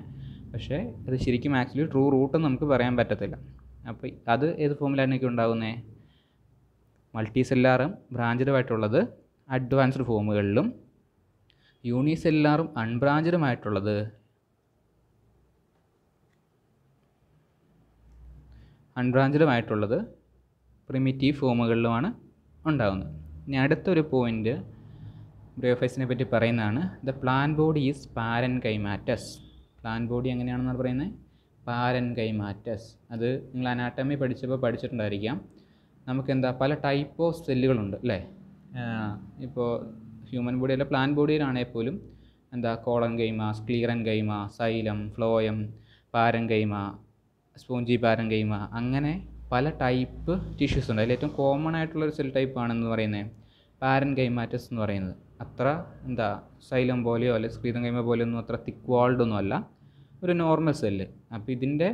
പക്ഷേ അത് ശരിക്കും ആക്ച്വലി ട്രൂ റൂട്ടെന്ന് നമുക്ക് പറയാൻ പറ്റത്തില്ല. അപ്പോൾ അത് ഏത് ഫോമിലാണ് എനിക്ക് ഉണ്ടാകുന്നത്? മൾട്ടി സെല്ലാറും ബ്രാഞ്ചഡുമായിട്ടുള്ളത് അഡ്വാൻസ്ഡ് ഫോമുകളിലും, യൂണിസെല്ലാറും അൺബ്രാഞ്ചഡുമായിട്ടുള്ളത് പ്രിമിറ്റീവ് ഫോമുകളിലുമാണ് ഉണ്ടാകുന്നത്. ഇനി അടുത്തൊരു പോയിൻ്റ് ബ്രയോഫൈറ്റ്സിനെ പറ്റി പറയുന്നതാണ്, the plant body is parenchymatous. Plant body എങ്ങനെയാണെന്നാണ് പറയുന്നത്? പാരൻകൈമാറ്റസ്. അത് നിങ്ങൾ അനാട്ടമി പഠിച്ചിട്ടുണ്ടായിരിക്കാം. നമുക്കെന്താ പല ടൈപ്പ് ഓഫ് സെല്ലുകളുണ്ട് അല്ലേ? ഇപ്പോൾ ഹ്യൂമൻ ബോഡിയല്ല, പ്ലാൻ ബോഡിയിലാണെങ്കിൽ പോലും എന്താ collenchyma, sclerenchyma, xylem, phloem, parenchyma, spongy parenchyma, അങ്ങനെ പല ടൈപ്പ് ടിഷ്യൂസ് ഉണ്ട്. അതിൽ ഏറ്റവും കോമൺ ആയിട്ടുള്ളൊരു സെൽ ടൈപ്പാണെന്ന് പറയുന്നത് പാരൻകൈമാറ്റസ് എന്ന് പറയുന്നത്. അത്ര എന്താ സൈലം പോലെയോ അല്ലെങ്കിൽ സ്ക്ലീറൻകൈമ പോലെയൊന്നും അത്ര തിക്ക് വാൾഡൊന്നും അല്ല, ഒരു നോർമൽ സെല്ല്. അപ്പോൾ ഇതിൻ്റെ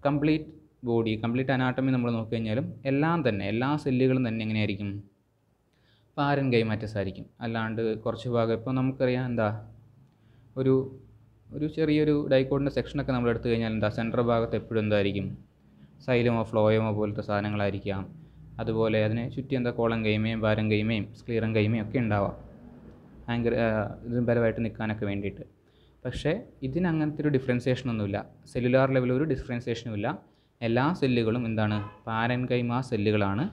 കംപ്ലീറ്റ് അനാട്ടമി നമ്മൾ നോക്കിക്കഴിഞ്ഞാലും എല്ലാ സെല്ലുകളും തന്നെ എങ്ങനെയായിരിക്കും? പാരൻകൈമാറ്റസ് ആയിരിക്കും. അല്ലാണ്ട് കുറച്ച് ഭാഗം ഇപ്പോൾ നമുക്കറിയാം എന്താ ഒരു ചെറിയൊരു ഡൈക്കോഡിൻ്റെ സെക്ഷനൊക്കെ നമ്മൾ എടുത്തു കഴിഞ്ഞാൽ എന്താ സെൻട്രൽ ഭാഗത്ത് എപ്പോഴും എന്തായിരിക്കും? സൈലമോ ഫ്ലോയമോ പോലത്തെ സാധനങ്ങളായിരിക്കാം. അതുപോലെ അതിനെ ചുറ്റി എന്താ കോളൻകൈമയും പാരൻകൈമയും സ്ക്ലീറൻകൈമയും ഒക്കെ ഉണ്ടാവാം, ഇതിന് ബലമായിട്ട് നിൽക്കാനൊക്കെ വേണ്ടിയിട്ട്. പക്ഷേ ഇതിനങ്ങനത്തെ ഒരു ഡിഫറൻസിയേഷനൊന്നുമില്ല, സെല്ലുലാർ ലെവലിൽ ഒരു ഡിഫറൻസിയേഷനുമില്ല. എല്ലാ സെല്ലുകളും എന്താണ്? പാരൻകൈമ സെല്ലുകളാണ്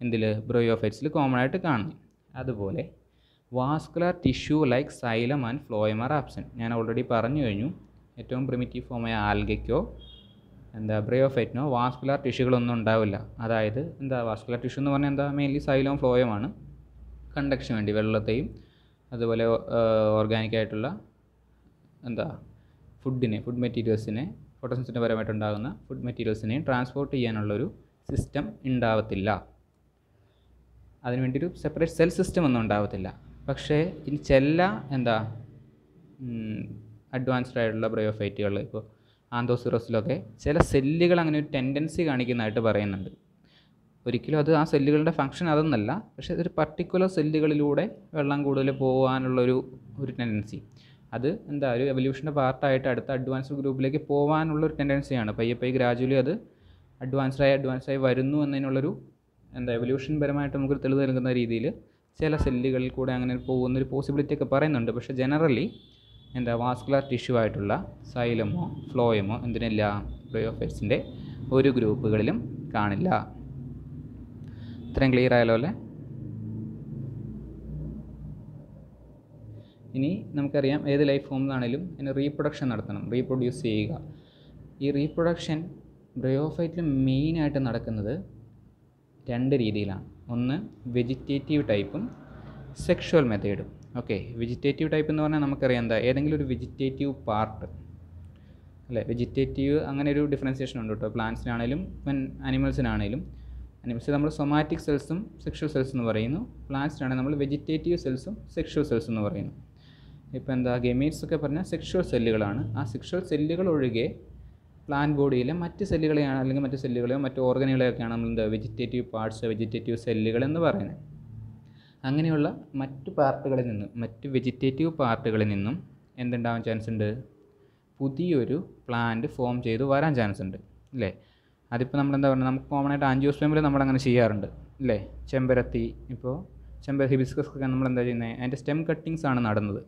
എന്തിൽ? ബ്രയോഫൈറ്റ്സിൽ കോമൺ ആയിട്ട് കാണുന്നത്. അതുപോലെ vascular tissue like xylem and phloem are absent. ഞാൻ ഓൾറെഡി പറഞ്ഞു കഴിഞ്ഞു, ഏറ്റവും പ്രിമിറ്റീവ് ഫോമായ ആൽഗയ്ക്കോ ബ്രയോഫൈറ്റിനോ വാസ്കുലർ ടിഷ്യൂകളൊന്നും ഉണ്ടാവില്ല. അതായത് എന്താ വാസ്കുലർ ടിഷ്യൂ എന്ന് പറഞ്ഞാൽ എന്താ? മെയിൻലി സൈലവും ഫ്ലോയമാണ് കണ്ടക്ഷൻ വേണ്ടി, വെള്ളത്തെയും അതുപോലെ ഓർഗാനിക്കായിട്ടുള്ള ഫുഡ് മെറ്റീരിയൽസിനെ, ഫോട്ടോസിന്തസിൻ്റെ പരമായിട്ടുണ്ടാകുന്ന ഫുഡ് മെറ്റീരിയൽസിനെയും ട്രാൻസ്പോർട്ട് ചെയ്യാനുള്ളൊരു സിസ്റ്റം ഉണ്ടാവത്തില്ല. അതിനുവേണ്ടി ഒരു സെപ്പറേറ്റ് സെൽ സിസ്റ്റം ഒന്നും ഉണ്ടാവത്തില്ല. പക്ഷേ ഇനി ചില അഡ്വാൻസ്ഡ് ആയിട്ടുള്ള ബ്രയോഫൈറ്റുകൾ, ഇപ്പോൾ ആന്തോസിറോസിലൊക്കെ ചില സെല്ലുകൾ അങ്ങനെ ഒരു ടെൻഡൻസി കാണിക്കുന്നതായിട്ട് പറയുന്നുണ്ട്. ഒരിക്കലും അത് ആ സെല്ലുകളുടെ ഫംഗ്ഷൻ അതൊന്നല്ല, പക്ഷേ ഒരു പർട്ടിക്കുലർ സെല്ലുകളിലൂടെ വെള്ളം കൂടുതൽ പോകാനുള്ളൊരു ടെൻഡൻസി, അത് ഒരു എവല്യൂഷൻ്റെ പാർട്ടായിട്ട് അടുത്ത അഡ്വാൻസ്ഡ് ഗ്രൂപ്പിലേക്ക് പോകാനുള്ളൊരു ടെൻഡൻസിയാണ്. പയ്യെ ഗ്രാജുവലി അത് അഡ്വാൻസായി വരുന്നു എന്നതിനുള്ളൊരു എവല്യൂഷൻ പരമായിട്ട് നമുക്കൊരു തെളിവ് നൽകുന്ന രീതിയിൽ ചില സെല്ലുകളിൽ കൂടെ അങ്ങനെ പോകുന്നൊരു പോസിബിലിറ്റി ഒക്കെ പറയുന്നുണ്ട്. പക്ഷേ ജനറലി വാസ്കുലർ ടിഷ്യൂ ആയിട്ടുള്ള സൈലമോ ഫ്ലോയമോ എന്തിനില്ല? ബ്രയോഫൈറ്റ്സിൻ്റെ ഒരു ഗ്രൂപ്പുകളിലും കാണില്ല. ഇത്രയും ക്ലിയർ ആയല്ലോ അല്ലേ? ഇനി നമുക്കറിയാം ഏത് ലൈഫ് ഫോമിലാണെങ്കിലും അതിന് റീപ്രൊഡക്ഷൻ നടത്തണം, റീപ്രൊഡ്യൂസ് ചെയ്യുക. ഈ റീപ്രൊഡക്ഷൻ ബ്രയോഫൈറ്റിൽ മെയിനായിട്ട് നടക്കുന്നത് രണ്ട് രീതിയിലാണ്. ഒന്ന് വെജിറ്റേറ്റീവ് ടൈപ്പും സെക്ഷുവൽ മെത്തേഡും. ഓക്കെ, വെജിറ്റേറ്റീവ് ടൈപ്പ് എന്ന് പറഞ്ഞാൽ നമുക്കറിയാം ഏതെങ്കിലും ഒരു വെജിറ്റേറ്റീവ് പാർട്ട് അല്ലേ? വെജിറ്റേറ്റീവ് അങ്ങനെ ഒരു ഡിഫറൻസിയേഷൻ ഉണ്ട് കേട്ടോ, പ്ലാന്റ്സിനാണേലും അനിമൽസിനാണേലും. അനിമൽസിൽ നമ്മൾ സൊമാറ്റിക് സെൽസും സെക്ഷൽ സെൽസ് എന്ന് പറയുന്നു, പ്ലാന്റ്സിനാണെങ്കിൽ നമ്മൾ വെജിറ്റേറ്റീവ് സെൽസും സെക്ഷൽ സെൽസ് എന്ന് പറയുന്നു. ഇപ്പോൾ ഗെമീറ്റ്സ് ഒക്കെ പറഞ്ഞാൽ സെക്ഷൽ സെല്ലുകളാണ്. ആ സെക്ഷൽ സെല്ലുകൾ ഒഴികെ പ്ലാന്റ് ബോഡിയിലെ മറ്റ് സെല്ലുകളെയാണ് അല്ലെങ്കിൽ മറ്റ് സെല്ലുകളെയോ മറ്റ് ഓർഗനുകളെയൊക്കെയാണ് നമ്മൾ വെജിറ്റേറ്റീവ് പാർട്സ്, വെജിറ്റേറ്റീവ് സെല്ലുകൾ എന്ന് പറയുന്നത്. അങ്ങനെയുള്ള മറ്റ് വെജിറ്റേറ്റീവ് പാർട്ടുകളിൽ നിന്നും എന്തുണ്ടാവാൻ ചാൻസ് ഉണ്ട്? പുതിയൊരു പ്ലാന്റ് ഫോം ചെയ്ത് വരാൻ ചാൻസ് ഉണ്ട് അല്ലേ? അതിപ്പോൾ നമ്മളെന്താ പറയുക, നമുക്ക് കോമൺ ആയിട്ട് ആൻജിയോസ്പേമിൽ നമ്മളങ്ങനെ ചെയ്യാറുണ്ട് അല്ലേ? ചെമ്പരത്തി, ഇപ്പോൾ ഹിബിസ്കസ് ഒക്കെ നമ്മളെന്താ ചെയ്യുന്നത്? അതിൻ്റെ സ്റ്റെം കട്ടിങ്സ് ആണ് നടുന്നത്.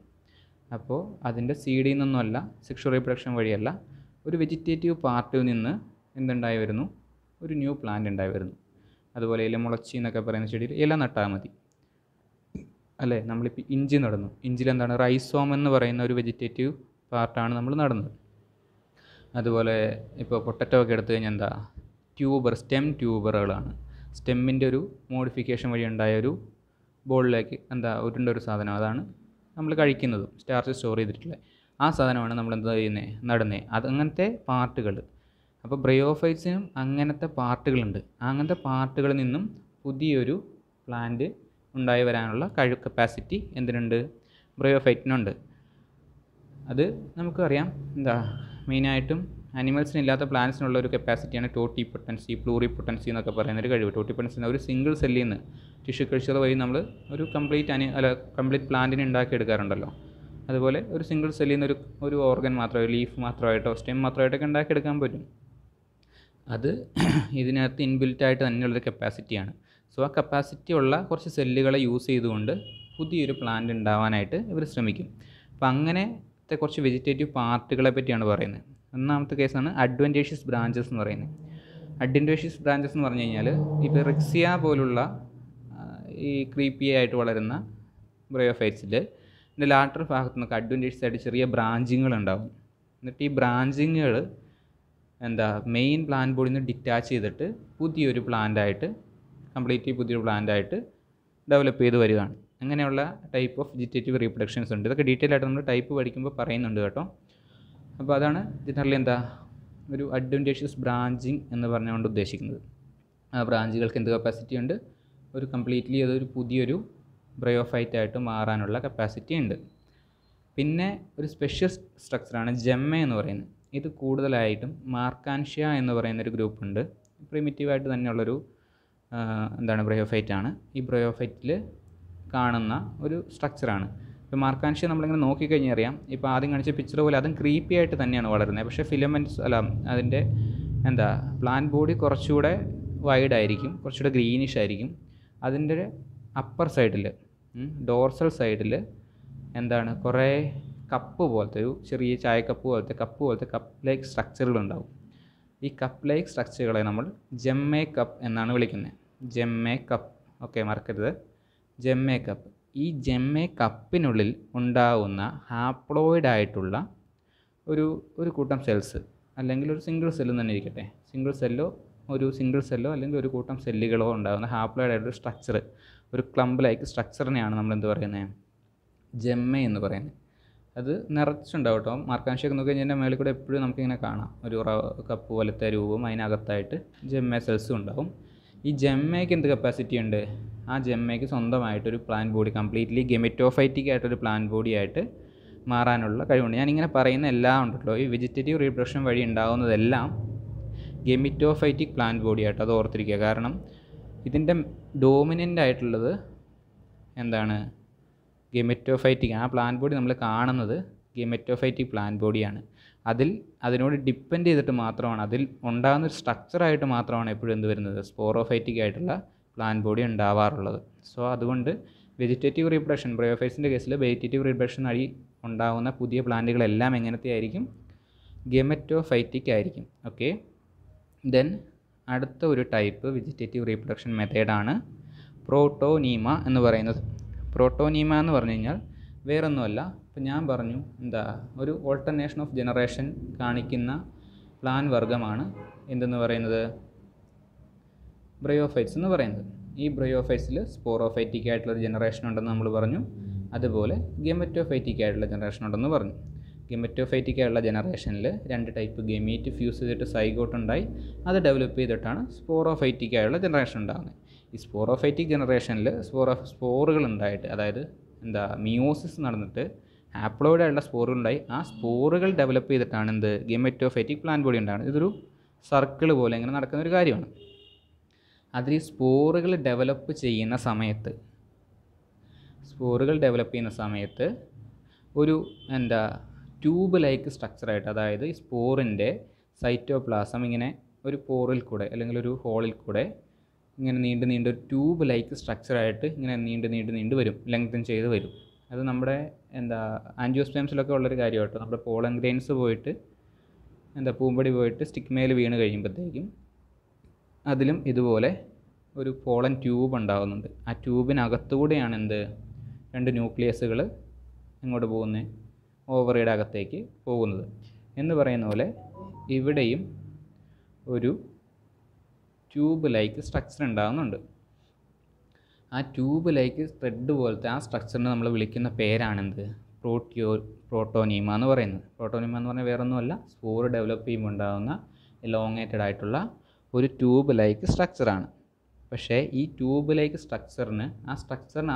അപ്പോൾ അതിൻ്റെ സീഡിൽ നിന്നൊന്നുമല്ല, സെക്ഷുവൽ റീപ്രൊഡക്ഷൻ വഴിയല്ല, ഒരു വെജിറ്റേറ്റീവ് പാർട്ടിൽ നിന്ന് എന്തുണ്ടായി വരുന്നു? ഒരു ന്യൂ പ്ലാന്റ് ഉണ്ടായി വരുന്നു. അതുപോലെ ഇല മുളച്ചി എന്നൊക്കെ പറയുന്ന ചെടിയിൽ ഇല നട്ടാൽ മതി അല്ലേ. നമ്മളിപ്പോൾ ഇഞ്ചി നടന്നു, ഇഞ്ചിയിൽ എന്താണ് റൈസോം എന്ന് പറയുന്ന ഒരു വെജിറ്റേറ്റീവ് പാർട്ടാണ് നമ്മൾ നടുന്നത്. അതുപോലെ ഇപ്പോൾ പൊട്ടറ്റോ ഒക്കെ എടുത്തു കഴിഞ്ഞാൽ എന്താ സ്റ്റെം ട്യൂബറുകളാണ്. സ്റ്റെമ്മിൻ്റെ ഒരു മോഡിഫിക്കേഷൻ വഴി ഉണ്ടായ ഒരു ബോളിലേക്ക് ഉരുണ്ട ഒരു സാധനം, അതാണ് നമ്മൾ കഴിക്കുന്നതും സ്റ്റാർച്ച് സ്റ്റോർ ചെയ്തിട്ടുള്ളത്. ആ സാധനമാണ് നമ്മൾ എന്താ ചെയ്യുന്നത്, നടുന്നത്. അങ്ങനത്തെ പാർട്ടുകൾ. അപ്പോൾ ബ്രയോഫൈറ്റ്സിനും അങ്ങനത്തെ പാർട്ടുകളുണ്ട്. അങ്ങനത്തെ പാർട്ടുകളിൽ നിന്നും പുതിയൊരു പ്ലാന്റ് ഉണ്ടായി വരാനുള്ള കപ്പാസിറ്റി എന്തിനുണ്ട്, ബ്രയോഫൈറ്റിനുണ്ട്. അത് നമുക്കറിയാം. മെയിനായിട്ടും അനിമൽസിനില്ലാത്ത പ്ലാന്റ്സിനുള്ള ഒരു കപ്പാസിറ്റിയാണ് ടോട്ടിപ്പൊട്ടൻസി, പ്ലൂറിപ്പൊട്ടൻസി എന്നൊക്കെ പറയുന്നൊരു കഴിവ്. ടോട്ടിപ്പൊട്ടൻസി ഒരു സിംഗിൾ സെല്ലിൽ നിന്ന് ടിഷ്യൂ കൾച്ചർ വഴി നമ്മൾ ഒരു കംപ്ലീറ്റ് പ്ലാന്റിനെ ഉണ്ടാക്കിയെടുക്കാറുണ്ടല്ലോ. അതുപോലെ ഒരു സിംഗിൾ സെല്ലിൽ നിന്ന് ഒരു ഓർഗൻ മാത്രമോ ലീഫ് മാത്രമായിട്ടോ സ്റ്റെം മാത്രമായിട്ടൊക്കെ ഉണ്ടാക്കിയെടുക്കാൻ പറ്റും. അത് ഇതിനകത്ത് ഇൻബിൽറ്റായിട്ട് തന്നെയുള്ളൊരു കപ്പാസിറ്റിയാണ്. സോ ആ കപ്പാസിറ്റി ഉള്ള കുറച്ച് സെല്ലുകളെ യൂസ് ചെയ്തുകൊണ്ട് പുതിയൊരു പ്ലാന്റ് ഉണ്ടാവാനായിട്ട് ഇവർ ശ്രമിക്കും. അപ്പോൾ അങ്ങനത്തെ കുറച്ച് വെജിറ്റേറ്റീവ് പാർട്ടുകളെ പറ്റിയാണ് പറയുന്നത്. ഒന്നാമത്തെ കേസാണ് അഡ്വൻറ്റേഷ്യസ് ബ്രാഞ്ചസ് എന്ന് പറയുന്നത്. അഡ്വൻറ്റേഷ്യസ് ബ്രാഞ്ചസ് എന്ന് പറഞ്ഞു കഴിഞ്ഞാൽ ഇപ്പോൾ റിക്സിയ പോലുള്ള ഈ ക്രീപ്പി ആയിട്ട് വളരുന്ന ബ്രയോഫൈറ്റ്സിൽ ഇതിൻ്റെ ലാറ്റർ ഭാഗത്തു നിന്നൊക്കെ അഡ്വൻറ്റേഷ്യസ് ആയിട്ട് ചെറിയ ബ്രാഞ്ചിങ്ങൾ ഉണ്ടാകും. എന്നിട്ട് ഈ ബ്രാഞ്ചിങ്ങുകൾ മെയിൻ പ്ലാന്റ് ബോഡിയിൽ നിന്ന് ഡിറ്റാച്ച് ചെയ്തിട്ട് പുതിയൊരു പ്ലാന്റായിട്ട് പുതിയൊരു പ്ലാന്റായിട്ട് ഡെവലപ്പ് ചെയ്ത് വരികയാണ്. അങ്ങനെയുള്ള ടൈപ്പ് ഓഫ് വെജിറ്റേറ്റീവ് റീപ്രൊഡക്ഷൻസ് ഉണ്ട്. ഇതൊക്കെ ഡീറ്റെയിൽ ആയിട്ട് നമ്മൾ ടൈപ്പ് പഠിക്കുമ്പോൾ പറയുന്നുണ്ട് കേട്ടോ. അപ്പോൾ അതാണ് ജനറലി ഒരു അഡ്വൻറ്റേഷ്യസ് ബ്രാഞ്ചിങ് എന്ന് പറഞ്ഞുകൊണ്ട് ഉദ്ദേശിക്കുന്നത്. ആ ബ്രാഞ്ചുകൾക്ക് എന്ത് കപ്പാസിറ്റി ഉണ്ട്, അതൊരു പുതിയൊരു ബ്രയോഫൈറ്റായിട്ട് മാറാനുള്ള കപ്പാസിറ്റി ഉണ്ട്. പിന്നെ ഒരു സ്പെഷ്യൽ സ്ട്രക്ചറാണ് ജെമ്മ എന്ന് പറയുന്നത്. ഇത് കൂടുതലായിട്ടും മാർക്കാൻഷ്യ എന്ന് പറയുന്നൊരു ഗ്രൂപ്പുണ്ട്. പ്രിമിറ്റീവായിട്ട് തന്നെയുള്ളൊരു ബ്രയോഫൈറ്റാണ്. ഈ ബ്രയോഫൈറ്റിൽ കാണുന്ന ഒരു സ്ട്രക്ചറാണ്. ഇപ്പോൾ മാർക്കാൻഷ്യ നമ്മളിങ്ങനെ നോക്കിക്കഴിഞ്ഞാൽ അറിയാം. ഇപ്പോൾ ആദ്യം കാണിച്ച പിക്ചർ പോലെ അതും ക്രീപ്പി ആയിട്ട് തന്നെയാണ് വളരുന്നത്. പക്ഷേ ഫിലമെൻറ്റ്സ് അതിൻ്റെ പ്ലാന്റ് ബോഡി കുറച്ചുകൂടെ വൈഡ് ആയിരിക്കും, കുറച്ചുകൂടെ ഗ്രീനിഷ് ആയിരിക്കും. അതിൻ്റെ അപ്പർ സൈഡിൽ ഡോർസൽ സൈഡിൽ കുറേ കപ്പ് പോലത്തെ ഒരു ചെറിയ ചായക്കപ്പ് പോലത്തെ കപ്പ് ലൈക്ക് സ്ട്രക്ചറുകളുണ്ടാവും. ഈ കപ്പ് ലൈക്ക് സ്ട്രക്ചറുകളെ നമ്മൾ ജെമ്മേ കപ്പ് എന്നാണ് വിളിക്കുന്നത്. ജെമ്മേ കപ്പ്, ഓക്കെ, മറക്കരുത്, ജെമ്മേ കപ്പ്. ഈ ജെമ്മേ കപ്പിനുള്ളിൽ ഉണ്ടാവുന്ന ഹാപ്ലോയിഡ് ആയിട്ടുള്ള ഒരു കൂട്ടം സെൽസ്, അല്ലെങ്കിൽ ഒരു സിംഗിൾ സെല്ല് തന്നെ ഇരിക്കട്ടെ, സിംഗിൾ സെല്ലോ അല്ലെങ്കിൽ ഒരു കൂട്ടം സെല്ലുകളോ ഉണ്ടാകുന്ന ഹാപ്ലോയിഡ് ആയിട്ടൊരു സ്ട്രക്ചർ, ഒരു ക്ലംബ് ലൈക്ക് സ്ട്രക്ചറിനെയാണ് നമ്മൾ പറയുന്നത്, ജെമ്മ എന്ന് പറയുന്നത്. അത് നിറച്ചുണ്ടാവും കേട്ടോ. മാർക്കാൻഷ്യൊക്കെ നോക്കി കഴിഞ്ഞാൽ മേളിൽ കൂടെ എപ്പോഴും നമുക്കിങ്ങനെ കാണാം ഒരു കപ്പ് പോലത്തെ രൂപം, അതിനകത്തായിട്ട് ജെമ്മ സെൽസും ഉണ്ടാവും. ഈ ജെമ്മയ്ക്ക് എന്ത് കപ്പാസിറ്റി ഉണ്ട്, ആ ജെമ്മയ്ക്ക് സ്വന്തമായിട്ടൊരു പ്ലാന്റ് ബോഡി, കംപ്ലീറ്റ്ലി ഗെമറ്റോഫൈറ്റിക് ആയിട്ടൊരു പ്ലാന്റ് ബോഡി ആയിട്ട് മാറാനുള്ള കഴിവുണ്ട്. ഞാനിങ്ങനെ പറയുന്ന എല്ലാം ഉണ്ടല്ലോ, ഈ വെജിറ്റേറ്റീവ് റീപ്രൊഡക്ഷൻ വഴി ഉണ്ടാകുന്നതെല്ലാം ഗെമിറ്റോഫൈറ്റിക് പ്ലാന്റ് ബോഡി ആയിട്ട്, അത് ഓർത്തിരിക്കുക. കാരണം ഇതിൻ്റെ ഡോമിനൻ്റ് ആയിട്ടുള്ളത് ഗെമറ്റോഫൈറ്റിക്. ആ പ്ലാന്റ് ബോഡി നമ്മൾ കാണുന്നത് ഗെമറ്റോഫൈറ്റിക് പ്ലാന്റ് ബോഡിയാണ്. അതിനോട് ഡിപ്പെൻഡ് ചെയ്തിട്ട് മാത്രമാണ്, അതിൽ ഉണ്ടാകുന്ന ഒരു സ്ട്രക്ചറായിട്ട് മാത്രമാണ് എപ്പോഴും എന്ത് വരുന്നത്, സ്പോറോഫൈറ്റിക് ആയിട്ടുള്ള പ്ലാന്റ് ബോഡി ഉണ്ടാവാറുള്ളത്. സോ അതുകൊണ്ട് വെജിറ്റേറ്റീവ് റീപ്രൊഡക്ഷൻ, ബ്രയോഫൈറ്റ്സിൻ്റെ കേസിൽ വെജിറ്റേറ്റീവ് റീപ്രൊഡക്ഷൻ വഴി ഉണ്ടാകുന്ന പുതിയ പ്ലാന്റുകളെല്ലാം എങ്ങനത്തെ ആയിരിക്കും, ഗെമറ്റോഫൈറ്റിക് ആയിരിക്കും. ഓക്കെ, ദെൻ അടുത്ത ഒരു ടൈപ്പ് വെജിറ്റേറ്റീവ് റീപ്രൊഡക്ഷൻ മെത്തേഡാണ് പ്രോട്ടോനീമ എന്ന് പറയുന്നത്. പ്രോട്ടോനീമ എന്ന് പറഞ്ഞു കഴിഞ്ഞാൽ വേറൊന്നുമല്ല, ഇപ്പം ഞാൻ പറഞ്ഞു ഒരു ഓൾട്ടർനേഷൻ ഓഫ് ജനറേഷൻ കാണിക്കുന്ന പ്ലാൻ വർഗ്ഗമാണ് എന്തെന്ന് പറയുന്നത്, ബ്രയോഫൈറ്റ്സ് എന്ന് പറയുന്നത്. ഈ ബ്രയോഫൈറ്റ്സിൽ സ്പോറോഫൈറ്റിക് ആയിട്ടുള്ളൊരു ജനറേഷൻ ഉണ്ടെന്ന് നമ്മൾ പറഞ്ഞു, അതുപോലെ ഗെമറ്റോഫൈറ്റിക് ആയിട്ടുള്ള ജനറേഷൻ ഉണ്ടെന്ന് പറഞ്ഞു. ഗെമറ്റോഫൈറ്റിക് ആയിട്ടുള്ള ജനറേഷനിൽ 2 ടൈപ്പ് ഗെമീറ്റ് ഫ്യൂസ് ചെയ്തിട്ട് സൈഗോട്ട് ഉണ്ടായി, അത് ഡെവലപ്പ് ചെയ്തിട്ടാണ് സ്പോറോഫൈറ്റിക് ആയിട്ടുള്ള ജനറേഷൻ ഉണ്ടാകുന്നത്. ഈ സ്പോറോഫൈറ്റിക് ജനറേഷനിൽ സ്പോറുകൾ ഉണ്ടായിട്ട്, അതായത് മിയോസിസ് നടന്നിട്ട് ഹാപ്ലോയിഡ് ആയിട്ടുള്ള സ്പോറുകൾ ഉണ്ടായി, ആ സ്പോറുകൾ ഡെവലപ്പ് ചെയ്തിട്ടാണ് ഗെമറ്റോഫൈറ്റിക് പ്ലാന്റ് ബോഡി ഉണ്ടാകുന്നത്. ഇതൊരു സർക്കിൾ പോലെ ഇങ്ങനെ നടക്കുന്ന ഒരു കാര്യമാണ്. അതിൽ ഈ സ്പോറുകൾ ഡെവലപ്പ് ചെയ്യുന്ന സമയത്ത് ഒരു ട്യൂബ് ലൈക്ക് സ്ട്രക്ചറായിട്ട്, അതായത് ഈ സ്പോറിൻ്റെ സൈറ്റോപ്ലാസം ഇങ്ങനെ ഒരു പോറിൽ കൂടെ അല്ലെങ്കിൽ ഒരു ഹോളിൽ കൂടെ ഇങ്ങനെ നീണ്ട് ഒരു ട്യൂബ് ലൈക്ക് സ്ട്രക്ചറായിട്ട് ഇങ്ങനെ നീണ്ട് വരും, ലെങ്തൻ ചെയ്ത് വരും. അത് നമ്മുടെ ആൻജിയോസ്പേംസിലൊക്കെ ഉള്ളൊരു കാര്യം കേട്ടോ. നമ്മുടെ പോളൻ ഗ്രെയിൻസ് പോയിട്ട് പൂമ്പൊടി പോയിട്ട് സ്റ്റിക്മേൽ വീണ് കഴിയുമ്പോഴത്തേക്കും അതിലും ഇതുപോലെ ഒരു പോളൻ ട്യൂബ് ഉണ്ടാകുന്നുണ്ട്. ആ ട്യൂബിനകത്തുകൂടെയാണ് എന്ത്, 2 ന്യൂക്ലിയസുകൾ എങ്ങോട്ട് പോകുന്നത്, ഓവറിയുടെ അകത്തേക്ക് പോകുന്നത് എന്ന് പറയുന്ന പോലെ ഇവിടെയും ഒരു ട്യൂബ് ലൈക്ക് സ്ട്രക്ചർ ഉണ്ടാകുന്നുണ്ട്. ആ ട്യൂബ് ലൈക്ക് ത്രെഡ് പോലത്തെ ആ സ്ട്രക്ചറിനെ നമ്മൾ വിളിക്കുന്ന പേരാണെന്ത്, പ്രോട്ടോനീമ എന്ന് പറയുന്നത്. പ്രോട്ടോനീമ എന്ന് പറഞ്ഞാൽ വേറൊന്നുമല്ല, സ്പോർ ഡെവലപ്പ് ചെയ്യുമ്പോൾ ഉണ്ടാകുന്ന എലോങ്ങേറ്റഡ് ആയിട്ടുള്ള ഒരു ട്യൂബ് ലൈക്ക് സ്ട്രക്ചറാണ്. പക്ഷേ ഈ ട്യൂബ് ലൈക്ക് സ്ട്രക്ചറിന്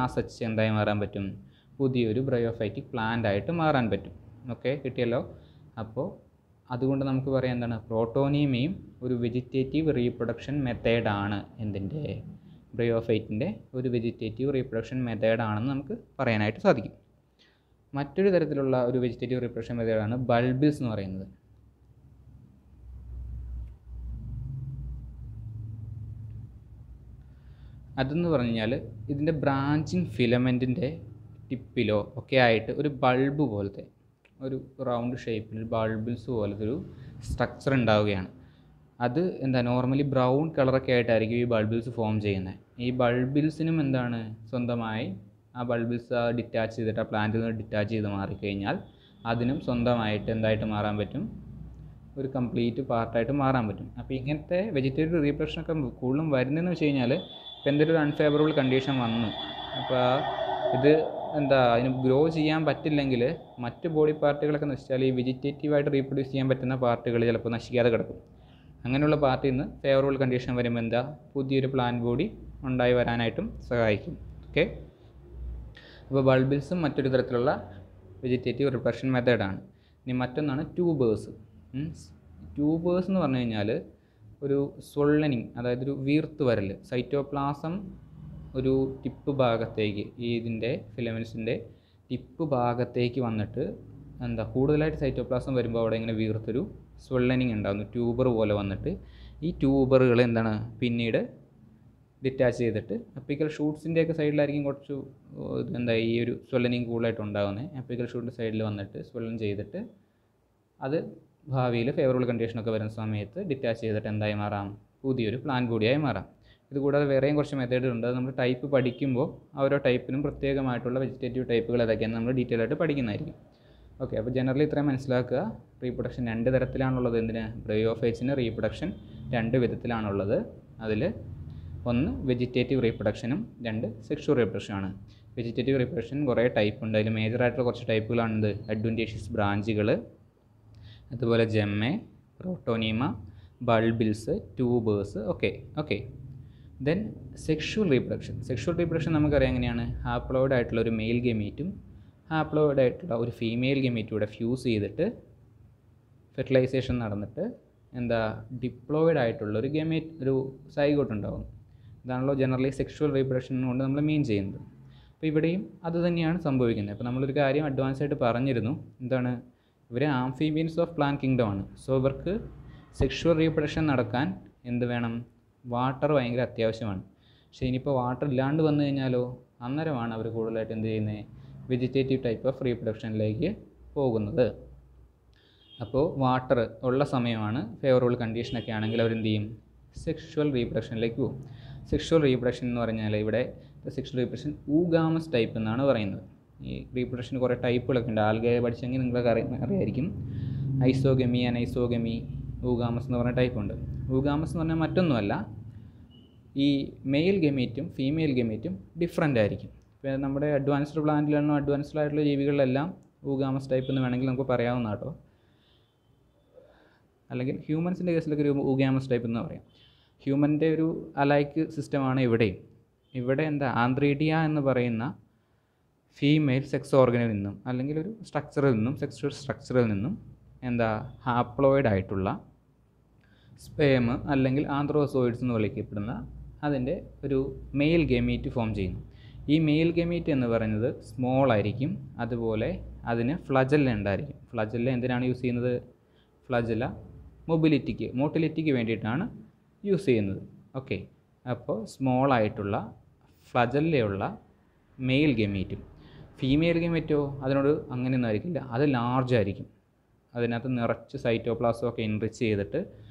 ആസച്ച് എന്തായി മാറാൻ പറ്റും, പുതിയൊരു ബ്രയോഫൈറ്റിക് പ്ലാന്റ് ആയിട്ട് മാറാൻ പറ്റും. ഓക്കെ, കിട്ടിയല്ലോ. അപ്പോൾ അതുകൊണ്ട് നമുക്ക് പറയാം എന്താണ്, പ്രോട്ടോനീമയും ഒരു വെജിറ്റേറ്റീവ് റീപ്രൊഡക്ഷൻ മെത്തേഡാണ്. എന്തിൻ്റെ, ബ്രയോഫൈറ്റിൻ്റെ ഒരു വെജിറ്റേറ്റീവ് റീപ്രൊഡക്ഷൻ മെത്തേഡാണെന്ന് നമുക്ക് പറയാനായിട്ട് സാധിക്കും. മറ്റൊരു തരത്തിലുള്ള ഒരു വെജിറ്റേറ്റീവ് റീപ്രൊഡക്ഷൻ മെത്തേഡാണ് ബൾബിൾസ് എന്ന് പറയുന്നത്. അതെന്ന് പറഞ്ഞാൽ ഇതിൻ്റെ ബ്രാഞ്ചിങ് ഫിലമെൻറ്റിൻ്റെ ടിപ്പിലോ ഒക്കെ ആയിട്ട് ഒരു ബൾബ് പോലത്തെ ഒരു റൗണ്ട് ഷേപ്പിൽ ബൾബിൾസ് പോലത്തെ ഒരു സ്ട്രക്ചർ ഉണ്ടാവുകയാണ്. അത് എന്താ, നോർമലി ബ്രൗൺ കളറൊക്കെ ആയിട്ടായിരിക്കും ഈ ബൾബിൾസ് ഫോം ചെയ്യുന്നത്. ഈ ബൾബിൾസിനും എന്താണ്, സ്വന്തമായി ആ ബൾബിൾസ് ഡിറ്റാച്ച് ചെയ്തിട്ട് ആ പ്ലാന്റിൽ നിന്ന് ഡിറ്റാച്ച് ചെയ്ത് മാറിക്കഴിഞ്ഞാൽ അതിനും സ്വന്തമായിട്ട് എന്തായിട്ട് മാറാൻ പറ്റും, ഒരു കംപ്ലീറ്റ് പാർട്ടായിട്ട് മാറാൻ പറ്റും. അപ്പോൾ ഇങ്ങനത്തെ വെജിറ്റേറ്റീവ് റീപ്രൊഡക്ഷനൊക്കെ കൂടുതലും വരുന്നതെന്ന് വെച്ച് കഴിഞ്ഞാൽ ഇപ്പോൾ എന്തെങ്കിലും ഒരു അൺഫേവറബിൾ കണ്ടീഷൻ വന്നു, അപ്പോൾ ഇത് എന്താ, അതിന് ഗ്രോ ചെയ്യാൻ പറ്റില്ലെങ്കിൽ മറ്റ് ബോഡി പാർട്ടുകളൊക്കെ നശിച്ചാൽ ഈ വെജിറ്റേറ്റീവായിട്ട് റീപ്രൊഡ്യൂസ് ചെയ്യാൻ പറ്റുന്ന പാർട്ടുകൾ ചിലപ്പോൾ നശിക്കാതെ കിടക്കും. അങ്ങനെയുള്ള പാർട്ടിൽ നിന്ന് ഫേവറബിൾ കണ്ടീഷൻ വരുമ്പോൾ എന്താ, പുതിയൊരു പ്ലാന്റ് ബോഡി ഉണ്ടായി വരാനായിട്ടും സഹായിക്കും. ഓക്കെ, അപ്പോൾ ബൾബിൾസും മറ്റൊരു തരത്തിലുള്ള വെജിറ്റേറ്റീവ് റിപ്രൊഡക്ഷൻ മെത്തേഡാണ്. ഇനി മറ്റൊന്നാണ് ട്യൂബേഴ്സ്. ട്യൂബേഴ്സ് എന്ന് പറഞ്ഞു കഴിഞ്ഞാൽ ഒരു സ്വള്ളനിങ്, അതായത് ഒരു വീർത്ത് വരൽ, സൈറ്റോപ്ലാസം ഒരു ടിപ്പ് ഭാഗത്തേക്ക്, ഈ ഇതിൻ്റെ ഫിലമെൻസിൻ്റെ ടിപ്പ് ഭാഗത്തേക്ക് വന്നിട്ട് എന്താ, കൂടുതലായിട്ട് സൈറ്റോപ്ലാസം വരുമ്പോൾ അവിടെ ഇങ്ങനെ വീർത്തൊരു സ്വള്ളനിങ് ഉണ്ടാകുന്നു, ട്യൂബർ പോലെ വന്നിട്ട് ഈ ട്യൂബറുകൾ എന്താണ് പിന്നീട് ഡിറ്റാച്ച് ചെയ്തിട്ട് അപ്പിക്കൽ ഷൂട്ട്സിൻ്റെയൊക്കെ സൈഡിലായിരിക്കും കുറച്ച് എന്താ ഈ ഒരു സ്വള്ളനിങ് കൂടുതലായിട്ട് ഉണ്ടാകുന്നത്. അപ്പിക്കൽ ഷൂട്ടിൻ്റെ സൈഡിൽ വന്നിട്ട് സ്വള്ളൻ ചെയ്തിട്ട് അത് ഭാവിയിൽ ഫേവറബിൾ കണ്ടീഷനൊക്കെ വരുന്ന സമയത്ത് ഡിറ്റാച്ച് ചെയ്തിട്ട് എന്തായി മാറാം, പുതിയൊരു പ്ലാന്റ് ബോഡിയായി മാറാം. ഇതുകൂടാതെ വേറെയും കുറച്ച് മെത്തേഡുണ്ട്. അത് നമ്മൾ ടൈപ്പ് പഠിക്കുമ്പോൾ ഓരോ ടൈപ്പിനും പ്രത്യേകമായിട്ടുള്ള വെജിറ്റേറ്റീവ് ടൈപ്പുകൾ ഏതൊക്കെയാണെന്ന് നമ്മൾ ഡീറ്റെയിൽ ആയിട്ട് പഠിക്കുന്നതായിരിക്കും. ഓക്കെ, അപ്പോൾ ജനറലി ഇത്രയും മനസ്സിലാക്കുക. റീപ്രൊഡക്ഷൻ 2 തരത്തിലാണുള്ളത്. എന്തിന്, ബ്രയോഫൈറ്റ്സിന് റീപ്രൊഡക്ഷൻ 2 വിധത്തിലാണുള്ളത്. അതിൽ ഒന്ന് വെജിറ്റേറ്റീവ് റീപ്രൊഡക്ഷനും 2 സെക്ഷുവൽ റീപ്രൊഡക്ഷനാണ്. വെജിറ്റേറ്റീവ് റീപ്രൊഡക്ഷൻ കുറേ ടൈപ്പ് ഉണ്ട്. അതിൽ മേജറായിട്ടുള്ള കുറച്ച് ടൈപ്പുകളാണിത്, അഡ്വൻറ്റേഷ്യസ് ബ്രാഞ്ചുകൾ, അതുപോലെ gemmae, protonema, bulbils, tubers. Okay then sexual reproduction നമുക്കറിയാം എങ്ങനെയാണ്, ഹാപ്ലോയിഡ് ആയിട്ടുള്ള ഒരു മെയിൽ ഗമീറ്റും ഹാപ്ലോയിഡ് ആയിട്ടുള്ള ഒരു ഫീമെയിൽ ഗമീറ്റും കൂടെ ഫ്യൂസ് ചെയ്തിട്ട് ഫെർട്ടിലൈസേഷൻ നടന്നിട്ട് എന്താ, ഡിപ്ലോയിഡ് ആയിട്ടുള്ള ഒരു ഗമേറ്റ്, ഒരു സൈഗോട്ട് ഉണ്ടാകും. ഇതാണല്ലോ ജനറലി സെക്ഷുവൽ റീപ്രൊഡക്ഷൻ കൊണ്ട് നമ്മൾ മീൻ ചെയ്യുന്നത്. അപ്പോൾ ഇവിടെയും അത് തന്നെയാണ് സംഭവിക്കുന്നത്. അപ്പോൾ നമ്മളൊരു കാര്യം അഡ്വാൻസ് ആയിട്ട് പറഞ്ഞിരുന്നു, എന്താണ്, ഇവർ ആംഫീബിയൻസ് ഓഫ് പ്ലാന്റ് കിങ്ഡം ആണ്. സോ ഇവർക്ക് സെക്ഷുവൽ റീപ്രൊഡക്ഷൻ നടക്കാൻ എന്ത് വേണം, വാട്ടർ ഭയങ്കര അത്യാവശ്യമാണ്. പക്ഷേ ഇനിയിപ്പോൾ വാട്ടർ ഇല്ലാണ്ട് വന്നു കഴിഞ്ഞാലോ, അന്നേരമാണ് അവർ കൂടുതലായിട്ട് എന്ത് ചെയ്യുന്നത്, വെജിറ്റേറ്റീവ് ടൈപ്പ് ഓഫ് റീപ്രൊഡക്ഷനിലേക്ക് പോകുന്നത്. അപ്പോൾ വാട്ടർ ഉള്ള സമയമാണ്, ഫേവറബിൾ കണ്ടീഷനൊക്കെ ആണെങ്കിൽ അവരെന്ത് ചെയ്യും, സെക്ഷുവൽ റീപ്രൊഡക്ഷനിലേക്ക് പോകും. സെക്ഷുവൽ റീപ്രൊഡക്ഷൻ എന്ന് പറഞ്ഞാൽ ഇവിടെ സെക്ഷുവൽ റീപ്രൊഡക്ഷൻ ഊഗാമസ് ടൈപ്പ് എന്നാണ് പറയുന്നത്. ഈ റീപ്രൊഡക്ഷന് കുറേ ടൈപ്പുകളൊക്കെ ഉണ്ട്. ആൽഗയെ പഠിച്ചെങ്കിൽ നിങ്ങൾക്ക് അറിയായിരിക്കും. ഐസോഗമി, അനൈസോഗമി, ഊഗാമസ് എന്ന് പറഞ്ഞ ടൈപ്പുണ്ട്. ഊഗാമസ് എന്ന് പറഞ്ഞാൽ മറ്റൊന്നുമല്ല, ഈ മെയിൽ ഗമീറ്റും ഫീമെയിൽ ഗമീറ്റും ഡിഫറൻ്റ് ആയിരിക്കും. ഇപ്പോൾ നമ്മുടെ അഡ്വാൻസ്ഡ് പ്ലാന്റിലാണോ, അഡ്വാൻസ്ഡ് ആയിട്ടുള്ള ജീവികളിലെല്ലാം ഊഗാമസ് ടൈപ്പ് എന്ന് വേണമെങ്കിൽ നമുക്ക് പറയാവുന്ന കേട്ടോ. അല്ലെങ്കിൽ ഹ്യൂമൻസിൻ്റെ കേസിലൊക്കെ ഒരു ഊഗാമസ് ടൈപ്പ് എന്ന് പറയാം. ഹ്യൂമൻ്റെ ഒരു അലൈക്ക് സിസ്റ്റമാണ് ഇവിടെയും. ഇവിടെ എന്താ, ആന്ത്രീഡിയ എന്ന് പറയുന്ന ഫീമെയിൽ സെക്സ് ഓർഗനിൽ നിന്നും അല്ലെങ്കിൽ ഒരു സ്ട്രക്ചറിൽ നിന്നും, സെക്സ്വൽ സ്ട്രക്ചറിൽ നിന്നും എന്താ, ഹാപ്ലോയിഡ് ആയിട്ടുള്ള സ്പേം അല്ലെങ്കിൽ ആന്ത്രോസോയിഡ്സ് എന്ന് വിളിക്കപ്പെടുന്ന അതിൻ്റെ ഒരു മെയിൽ ഗമീറ്റ് ഫോം ചെയ്യുന്നു. ഈ മെയിൽ ഗമീറ്റ് എന്ന് പറയുന്നത് സ്മോൾ ആയിരിക്കും. അതുപോലെ അതിന് ഫ്ലജല്ല ഉണ്ടായിരിക്കും. ഫ്ലജല്ല എന്തിനാണ് യൂസ് ചെയ്യുന്നത്, ഫ്ലജല്ല മോട്ടിലിറ്റിക്ക് വേണ്ടിയിട്ടാണ് യൂസ് ചെയ്യുന്നത്. ഓക്കെ, അപ്പോൾ സ്മോൾ ആയിട്ടുള്ള ഫ്ലജല്ലയുള്ള മെയിൽ ഗമീറ്റും ഫീമെയിൽ ഗമീറ്റോ അതിനോട് അങ്ങനെയൊന്നും ആയിരിക്കില്ല, അത് ലാർജ് ആയിരിക്കും. അതിനകത്ത് നിറച്ച് സൈറ്റോപ്ലാസം ഒക്കെ എൻറിച്ച് ചെയ്തിട്ട്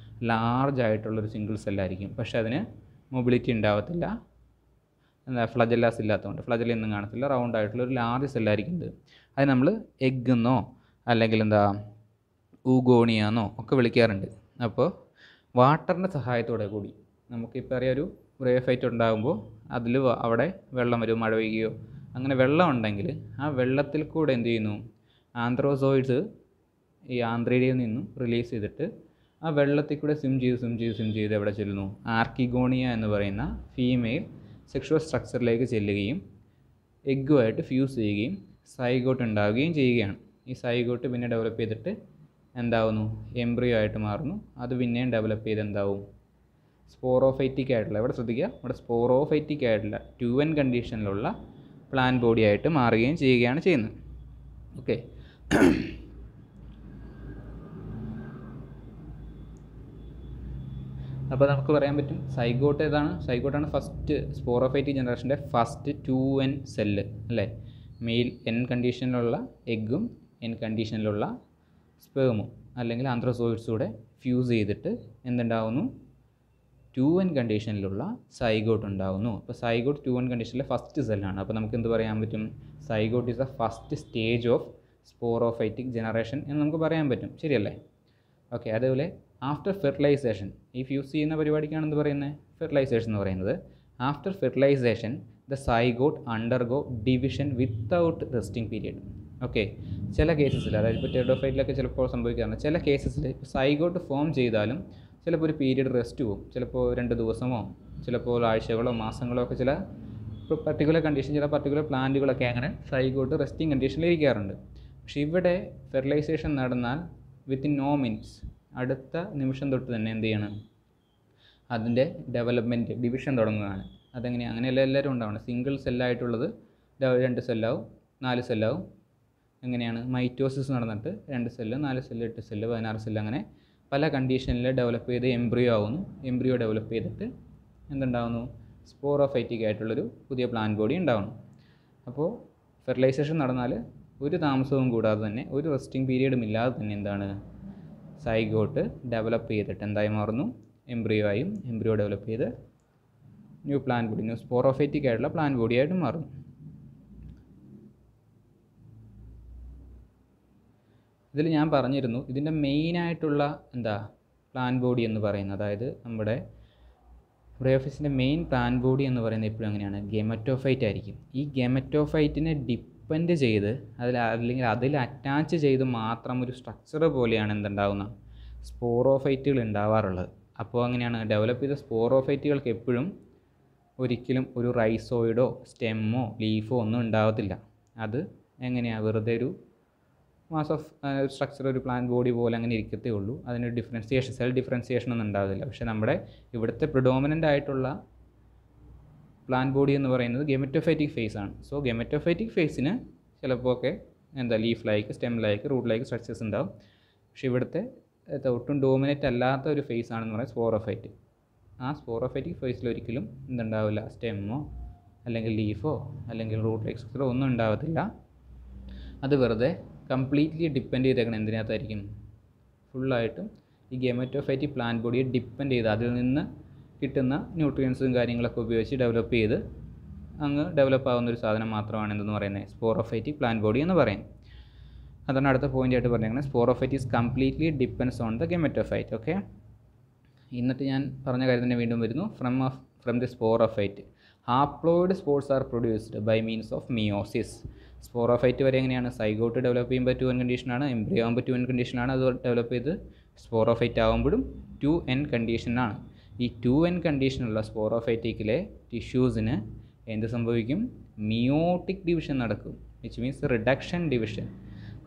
ലാർജ് ആയിട്ടുള്ളൊരു സിംഗിൾ സെല്ലായിരിക്കും. പക്ഷേ അതിന് മൊബിലിറ്റി ഉണ്ടാവത്തില്ല, എന്താ ഫ്ലജല്ലാസ് ഇല്ലാത്തതുകൊണ്ട്, ഫ്ലജല്ലൊന്നും കാണത്തില്ല, റൗണ്ട് ആയിട്ടുള്ള ഒരു ലാർജ് സെല്ലായിരിക്കും ഇത്. അത് നമ്മൾ എഗ് എന്നോ അല്ലെങ്കിൽ എന്താ ഊഗോണിയാന്നോ ഒക്കെ വിളിക്കാറുണ്ട്. അപ്പോൾ വാട്ടറിൻ്റെ സഹായത്തോടെ കൂടി നമുക്കിപ്പോൾ അറിയാം ഒരു ബ്രയോഫൈറ്റ് ഉണ്ടാകുമ്പോൾ അതിൽ അവിടെ വെള്ളം വരും, മഴ പെയ്യുകയോ അങ്ങനെ വെള്ളം ഉണ്ടെങ്കിൽ ആ വെള്ളത്തിൽ കൂടെ എന്ത് ചെയ്യുന്നു, ആന്ത്രോസോയിഡ്സ് ഈ ആന്ത്രിഡിയിൽ നിന്നും റിലീസ് ചെയ്തിട്ട് ആ വെള്ളത്തിൽ കൂടെ സ്വിം ചെയ്ത് എവിടെ ചെല്ലുന്നു, ആർക്കിഗോണിയ എന്ന് പറയുന്ന ഫീമെയിൽ സെക്ഷുവൽ സ്ട്രക്ചറിലേക്ക് ചെല്ലുകയും എഗ്ഗുമായിട്ട് ഫ്യൂസ് ചെയ്യുകയും സൈഗോട്ട് ഉണ്ടാവുകയും ചെയ്യുകയാണ്. ഈ സൈഗോട്ട് പിന്നെ ഡെവലപ്പ് ചെയ്തിട്ട് എന്താവുന്നു, എംബ്രിയോ ആയിട്ട് മാറുന്നു. അത് പിന്നെയും ഡെവലപ്പ് ചെയ്ത് എന്താവും, സ്പോറോഫൈറ്റിക് ആയിട്ടുള്ള, ഇവിടെ ശ്രദ്ധിക്കുക, ഇവിടെ സ്പോറോഫൈറ്റിക് ആയിട്ടുള്ള 2N കണ്ടീഷനിലുള്ള പ്ലാന്റ് ബോഡി ആയിട്ട് മാറുകയും ചെയ്യുകയാണ് ചെയ്യുന്നത്. ഓക്കെ, അപ്പോൾ നമുക്ക് പറയാൻ പറ്റും സൈഗോട്ട് ഏതാണ്, സൈഗോട്ടാണ് ഫസ്റ്റ് സ്പോറോഫൈറ്റിക് ജനറേഷൻ്റെ ഫസ്റ്റ് 2N സെല്ല് അല്ലേ. മെയിൽ N കണ്ടീഷനിലുള്ള എഗ്ഗും N കണ്ടീഷനിലുള്ള സ്പേമും അല്ലെങ്കിൽ ആന്ത്രോസോയിഡ്സൂടെ ഫ്യൂസ് ചെയ്തിട്ട് എന്തുണ്ടാവുന്നു, 2N കണ്ടീഷനിലുള്ള സൈഗോട്ട് ഉണ്ടാവുന്നു. അപ്പോൾ സൈഗോട്ട് 2N കണ്ടീഷനിലെ ഫസ്റ്റ് സെല്ലാണ്. അപ്പോൾ നമുക്ക് എന്ത് പറയാൻ പറ്റും, zygote is the first stage of sporophytic generation എന്ന് നമുക്ക് പറയാൻ പറ്റും, ശരിയല്ലേ. ഓക്കെ, അതേപോലെ ആഫ്റ്റർ ഫെർട്ടിലൈസേഷൻ, ഈ ഫ്യൂസ് ചെയ്യുന്ന പരിപാടിക്കാണ് എന്ത് പറയുന്നത്, ഫെർട്ടിലൈസേഷൻ എന്ന് പറയുന്നത്. After fertilization the zygote undergo division without resting period. Okay, ചില കേസസിൽ, അതായത് ഇപ്പോൾ ടെറിഡോഫൈറ്റിലൊക്കെ ചിലപ്പോൾ സംഭവിക്കാറുണ്ട്, ചില കേസസിൽ സൈഗോട്ട് ഫോം ചെയ്താലും ചിലപ്പോൾ ഒരു പീരീഡ് റെസ്റ്റ് പോകും, ചിലപ്പോൾ 2 ദിവസമോ ചിലപ്പോൾ ആഴ്ചകളോ മാസങ്ങളോ ഒക്കെ ചില പർട്ടിക്കുലർ കണ്ടീഷൻ, ചില പർട്ടിക്കുലർ പ്ലാന്റുകളൊക്കെ അങ്ങനെ സൈഗോട്ട് റെസ്റ്റിംഗ് കണ്ടീഷനിൽ ഇരിക്കാറുണ്ട്. പക്ഷേ ഇവിടെ ഫെർട്ടിലൈസേഷൻ നടന്നാൽ വിത്തിൻ നോ മിനിറ്റ്സ്, അടുത്ത നിമിഷം തൊട്ട് തന്നെ എന്ത് ചെയ്യണം, അതിൻ്റെ ഡെവലപ്മെൻറ്റ് ഡിവിഷൻ തുടങ്ങുകയാണ്. അതെങ്ങനെയാണ്, അങ്ങനെയല്ല എല്ലാവരും ഉണ്ടാവണം. സിംഗിൾ സെല്ലായിട്ടുള്ളത് 2 സെല്ലാവും, 4 സെല്ലാവും. എങ്ങനെയാണ്, മൈറ്റോസിസ് നടന്നിട്ട് 2 സെല്ല്, 4 സെല്ല്, 8 സെല്ല്, 16 സെല്ല്, അങ്ങനെ പല കണ്ടീഷനിൽ ഡെവലപ്പ് ചെയ്ത് എംബ്രിയോ ആവുന്നു. എംബ്രിയോ ഡെവലപ്പ് ചെയ്തിട്ട് എന്തുണ്ടാവുന്നു, സ്പോറോഫൈറ്റിക് ആയിട്ടുള്ളൊരു പുതിയ പ്ലാന്റ് ബോഡി ഉണ്ടാവണം. അപ്പോൾ ഫെർട്ടിലൈസേഷൻ നടന്നാൽ ഒരു താമസവും കൂടാതെ തന്നെ, ഒരു റെസ്റ്റിംഗ് പീരീഡും ഇല്ലാതെ തന്നെ എന്താണ്, സൈഗോട്ട് ഡെവലപ്പ് ചെയ്തിട്ട് എന്തായി മാറുന്നു, എംബ്രിയോ ആയും, എംബ്രിയോ ഡെവലപ്പ് ചെയ്ത് new plant body, new sporophytic ആയിട്ടുള്ള പ്ലാന്റ് ബോഡി ആയിട്ട് മാറുന്നു. ഇതിൽ ഞാൻ പറഞ്ഞിരുന്നു ഇതിൻ്റെ മെയിനായിട്ടുള്ള പ്ലാന്റ് ബോഡി എന്ന് പറയുന്നത്, അതായത് നമ്മുടെ ബ്രയോഫൈറ്റിൻ്റെ മെയിൻ പ്ലാന്റ് ബോഡി എന്ന് പറയുന്നത് എപ്പോഴും അങ്ങനെയാണ്, ഗെമറ്റോഫൈറ്റ് ആയിരിക്കും. ഈ ഗെമറ്റോഫൈറ്റിനെ ഡിപ്പെൻഡ് ചെയ്ത് അല്ലെങ്കിൽ അതിൽ അറ്റാച്ച് ചെയ്ത് മാത്രം ഒരു സ്ട്രക്ചർ പോലെയാണ് എന്തുണ്ടാവുന്നത്, സ്പോറോഫൈറ്റുകൾ ഉണ്ടാവാറുള്ളത്. അപ്പോൾ അങ്ങനെയാണ് ഡെവലപ്പ് ചെയ്ത സ്പോറോഫൈറ്റുകൾക്ക് എപ്പോഴും ഒരിക്കലും ഒരു റൈസോയിഡോ സ്റ്റെമ്മോ ലീഫോ ഒന്നും ഉണ്ടാവത്തില്ല. അത് എങ്ങനെയാണ്, വെറുതെ ഒരു മാസ് ഓഫ് സ്ട്രക്ചർ, ഒരു പ്ലാന്റ് ബോഡി പോലെ അങ്ങനെ ഇരിക്കത്തേ ഉള്ളൂ. അതിനൊരു ഡിഫറൻസിയേഷൻ, സെൽ ഡിഫറൻസിയേഷൻ ഒന്നും ഉണ്ടാവില്ല. പക്ഷേ നമ്മുടെ ഇവിടുത്തെ പ്രിഡോമിനൻ്റ് ആയിട്ടുള്ള പ്ലാന്റ് ബോഡി എന്ന് പറയുന്നത് ഗെമറ്റോഫൈറ്റിക് ഫേസ് ആണ്. സോ ഗെമറ്റോഫൈറ്റിക് ഫേസിന് ചിലപ്പോൾ ഒക്കെ leaf like, stem like, root like structures ഉണ്ടാവും. പക്ഷേ ഇവിടുത്തെ ഒട്ടും ഡോമിനേറ്റ് അല്ലാത്ത ഒരു ഫേസ് ആണെന്ന് പറയുന്നത് സ്പോറോഫൈറ്റ്. ആ സ്പോറോഫൈറ്റിക് ഫേസിൽ ഒരിക്കലും എന്തുണ്ടാവില്ല, സ്റ്റെമ്മോ അല്ലെങ്കിൽ ലീഫോ അല്ലെങ്കിൽ റൂട്ട് ലൈക്ക് സ്ട്രക്ചറോ ഒന്നും ഉണ്ടാവത്തില്ല. അത് വെറുതെ കംപ്ലീറ്റ്ലി ഡിപ്പെൻഡ് ചെയ്തേക്കണം എന്തിനകത്തായിരിക്കും, ഫുള്ളായിട്ടും ഈ ഗെമറ്റോഫൈറ്റിക് പ്ലാന്റ് ബോഡിയെ ഡിപ്പെൻഡ് ചെയ്ത് അതിൽ നിന്ന് കിട്ടുന്ന ന്യൂട്രിയൻസും കാര്യങ്ങളൊക്കെ ഉപയോഗിച്ച് ഡെവലപ്പ് ചെയ്ത് അങ്ങ് ഡെവലപ്പ് ആവുന്ന ഒരു സാധനം മാത്രമാണ് എന്തെന്ന് പറയുന്നത്, സ്പോറോഫൈറ്റിക് പ്ലാന്റ് ബോഡി എന്ന് പറയുന്നത്. അതാണ് അടുത്ത പോയിൻ്റ് ആയിട്ട് പറഞ്ഞിരിക്കുന്നത്, sporophyte is completely depends on the gametophyte. Okay, എന്നിട്ട് ഞാൻ പറഞ്ഞ കാര്യം തന്നെ വീണ്ടും വരുന്നു. From the sporophyte haploid spores are produced by means of meiosis. Sporophyte വരെ എങ്ങനെയാണ്, സൈഗോട്ട് ഡെവലപ്പ് ചെയ്യുമ്പോൾ 2N കണ്ടീഷനാണ്, എംബ്രിയോ ആകുമ്പോൾ 2N കണ്ടീഷനാണ്, അത് ഡെവലപ്പ് ചെയ്ത് സ്പോറോഫൈറ്റ് ആകുമ്പോഴും 2N കണ്ടീഷനാണ്. ഈ 2N കണ്ടീഷനുള്ള സ്പോറോഫൈറ്റിക്കിലെ ടിഷ്യൂസിന് എന്ത് സംഭവിക്കും, മിയോട്ടിക് ഡിവിഷൻ നടക്കും, which means reduction division.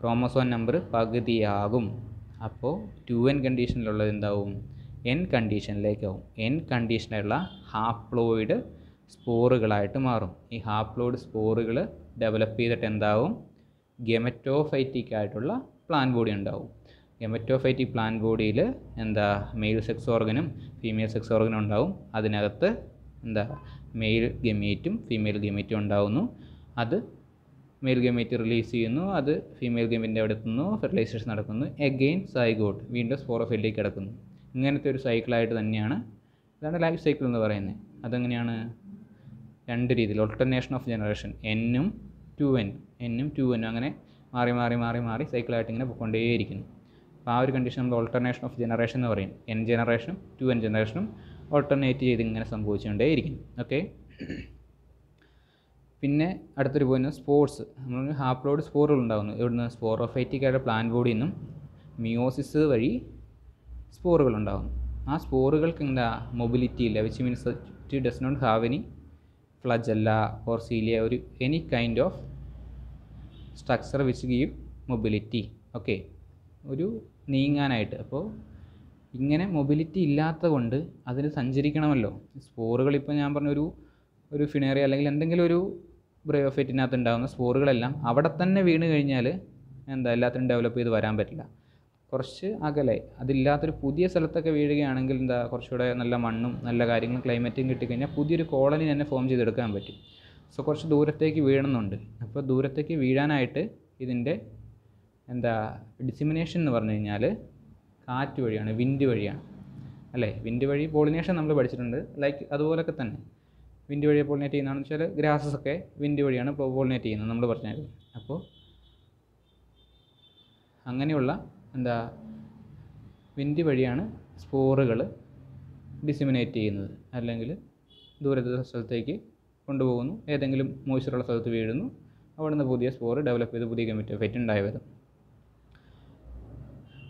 Chromosome number പകുതിയാകും. അപ്പോൾ 2N കണ്ടീഷനിലുള്ളത് എന്താവും, N കണ്ടീഷനിലേക്കാവും. N കണ്ടീഷനിലുള്ള ഹാപ്ലോയിഡ് സ്പോറുകളായിട്ട് മാറും. ഈ ഹാപ്ലോയിഡ് സ്പോറുകൾ ഡെവലപ്പ് ചെയ്തിട്ട് എന്താവും, ഗെമറ്റോഫൈറ്റിക് ആയിട്ടുള്ള പ്ലാന്റ് ബോഡി ഉണ്ടാവും. ഗെമറ്റോഫൈറ്റിക് പ്ലാന്റ് ബോഡിയിൽ മെയിൽ സെക്സ് ഓർഗനും ഫീമെയിൽ സെക്സ് ഓർഗനും ഉണ്ടാവും. അതിനകത്ത് മെയിൽ ഗമേറ്റും ഫീമെയിൽ ഗമേറ്റും ഉണ്ടാവുന്നു. അത് മെയിൽ ഗമേറ്റ് റിലീസ് ചെയ്യുന്നു, അത് ഫീമെയിൽ ഗമേറ്റിൻ്റെ അവിടെ എത്തുന്നു, ഫെർട്ടിലൈസേഷൻ നടക്കുന്നു, എഗെയിൻ സൈഗോട്ട് വീണ്ടും സ്പോറോഫൈറ്റിലേക്ക് കിടക്കുന്നു. ഇങ്ങനത്തെ ഒരു സൈക്കിളായിട്ട് തന്നെയാണ്, ഇതാണ് ലൈഫ് സൈക്കിൾ എന്ന് പറയുന്നത്. അതെങ്ങനെയാണ്? രണ്ട് രീതിയിൽ, ഓൾട്ടർനേഷൻ ഓഫ് ജനറേഷൻ, എന്നും 2n അങ്ങനെ മാറി സൈക്കിളായിട്ട് ഇങ്ങനെ പോയിക്കൊണ്ടേയിരിക്കുന്നു. അപ്പോൾ ആ ഒരു കണ്ടീഷൻ നമ്മൾ ഓൾട്ടർനേഷൻ ഓഫ് ജനറേഷൻ എന്ന് പറയും. n ജനറേഷനും 2n ജനറേഷനും ഓൾട്ടർനേറ്റ് ചെയ്ത് ഇങ്ങനെ സംഭവിച്ചുകൊണ്ടേയിരിക്കുന്നു. ഓക്കെ. പിന്നെ അടുത്തൊരു പോയിന്റ് സ്പോർട്സ്. നമ്മൾ ഹാപ്ലോയിഡ് സ്പോറുകൾ ഉണ്ടാകുന്നു. ഇവിടുന്ന് സ്പോറോഫൈറ്റിക്കാരുടെ പ്ലാന്റ് ബോഡിയിൽ നിന്നും മിയോസിസ് വഴി സ്പോറുകൾ ഉണ്ടാകുന്നു. ആ സ്പോറുകൾക്ക് എന്താ മൊബിലിറ്റി ഇല്ല, which means it does not have any flagella or cilia, ഒരു any kind of structure which give mobility. Okay, ഒരു നീങ്ങാനായിട്ട്. അപ്പോൾ ഇങ്ങനെ മൊബിലിറ്റി ഇല്ലാത്ത കൊണ്ട് അതിന് സഞ്ചരിക്കണമല്ലോ. സ്പോറുകൾ ഇപ്പോൾ ഞാൻ പറഞ്ഞ ഒരു ഫിനേറിയ അല്ലെങ്കിൽ എന്തെങ്കിലും ഒരു ബ്രയോഫൈറ്റിനകത്ത് ഉണ്ടാകുന്ന സ്പോറുകളെല്ലാം അവിടെ തന്നെ വീണ് കഴിഞ്ഞാൽ എല്ലാത്തിനും ഡെവലപ്പ് ചെയ്ത് വരാൻ പറ്റില്ല. കുറച്ച് അകലെ അതില്ലാത്തൊരു പുതിയ സ്ഥലത്തൊക്കെ വീഴുകയാണെങ്കിൽ കുറച്ചുകൂടെ നല്ല മണ്ണും നല്ല കാര്യങ്ങളും ക്ലൈമറ്റും കിട്ടിക്കഴിഞ്ഞാൽ പുതിയൊരു കോളനി തന്നെ ഫോം ചെയ്തെടുക്കാൻ പറ്റും. സോ കുറച്ച് ദൂരത്തേക്ക് വീഴുന്നുണ്ട്. അപ്പോൾ ദൂരത്തേക്ക് വീഴാനായിട്ട് ഇതിൻ്റെ ഡിസിമിനേഷൻ എന്ന് പറഞ്ഞു കഴിഞ്ഞാൽ കാറ്റ് വഴിയാണ്, വിൻഡ് വഴിയാണ് അല്ലേ. വിൻഡ് വഴി പോളിനേഷൻ നമ്മൾ പഠിച്ചിട്ടുണ്ട്. ലൈക്ക് അതുപോലൊക്കെ തന്നെ വിൻഡ് വഴി പോളിനേറ്റ് ചെയ്യുന്നതാണെന്ന് വെച്ചാൽ ഗ്രാസസ് ഒക്കെ വിൻഡ് വഴിയാണ് പോളിനേറ്റ് ചെയ്യുന്നത് നമ്മൾ പറഞ്ഞായിരുന്നു. അപ്പോൾ അങ്ങനെയുള്ള വിൻഡ് വഴിയാണ് സ്പോറുകൾ ഡിസിമിനേറ്റ് ചെയ്യുന്നത്. അല്ലെങ്കിൽ ദൂരത്തെ സ്ഥലത്തേക്ക് കൊണ്ടുപോകുന്നു, ഏതെങ്കിലും മോയ്സ്ചറുള്ള സ്ഥലത്ത് വീഴുന്നു, അവിടെ നിന്ന് പുതിയ സ്പോറ് ഡെവലപ്പ് ചെയ്ത് പുതിയ ഗെമറ്റോഫൈറ്റ് ഉണ്ടായി വരും.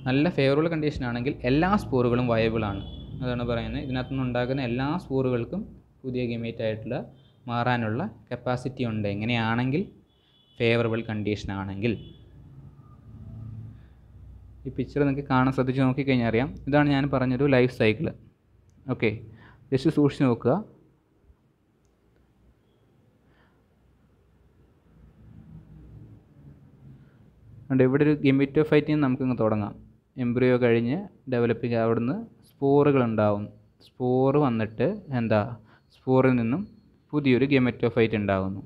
നല്ല ഫേവറബിൾ കണ്ടീഷൻ ആണെങ്കിൽ എല്ലാ സ്പോറുകളും വയബിളാണ്. അതാണ് പറയുന്നത്. ഇതിനകത്തുനിന്ന് ഉണ്ടാകുന്ന എല്ലാ സ്പോറുകൾക്കും പുതിയ ഗെമേറ്റ് ആയിട്ടുള്ള മാറാനുള്ള കപ്പാസിറ്റി ഉണ്ട്. എങ്ങനെയാണെങ്കിൽ ഫേവറബിൾ കണ്ടീഷൻ ആണെങ്കിൽ. ഈ പിക്ചർ നിങ്ങൾക്ക് കാണാൻ ശ്രദ്ധിച്ച് നോക്കിക്കഴിഞ്ഞാൽ അറിയാം. ഇതാണ് ഞാൻ പറഞ്ഞൊരു ലൈഫ് സൈക്കിൾ. ഓക്കെ, ജസ്റ്റ് സൂക്ഷിച്ച് നോക്കുക. അതുകൊണ്ട് ഇവിടെ ഒരു ഗെമറ്റോഫൈറ്റിൽ നിന്ന് നമുക്കിങ്ങ് തുടങ്ങാം. എംബ്രിയോ കഴിഞ്ഞ് ഡെവലപ്പിംഗ്, അവിടുന്ന് സ്പോറുകളുണ്ടാവും. സ്പോറ് വന്നിട്ട് സ്പോറിൽ നിന്നും പുതിയൊരു ഗെമറ്റോഫൈറ്റ് ഉണ്ടാകുന്നു.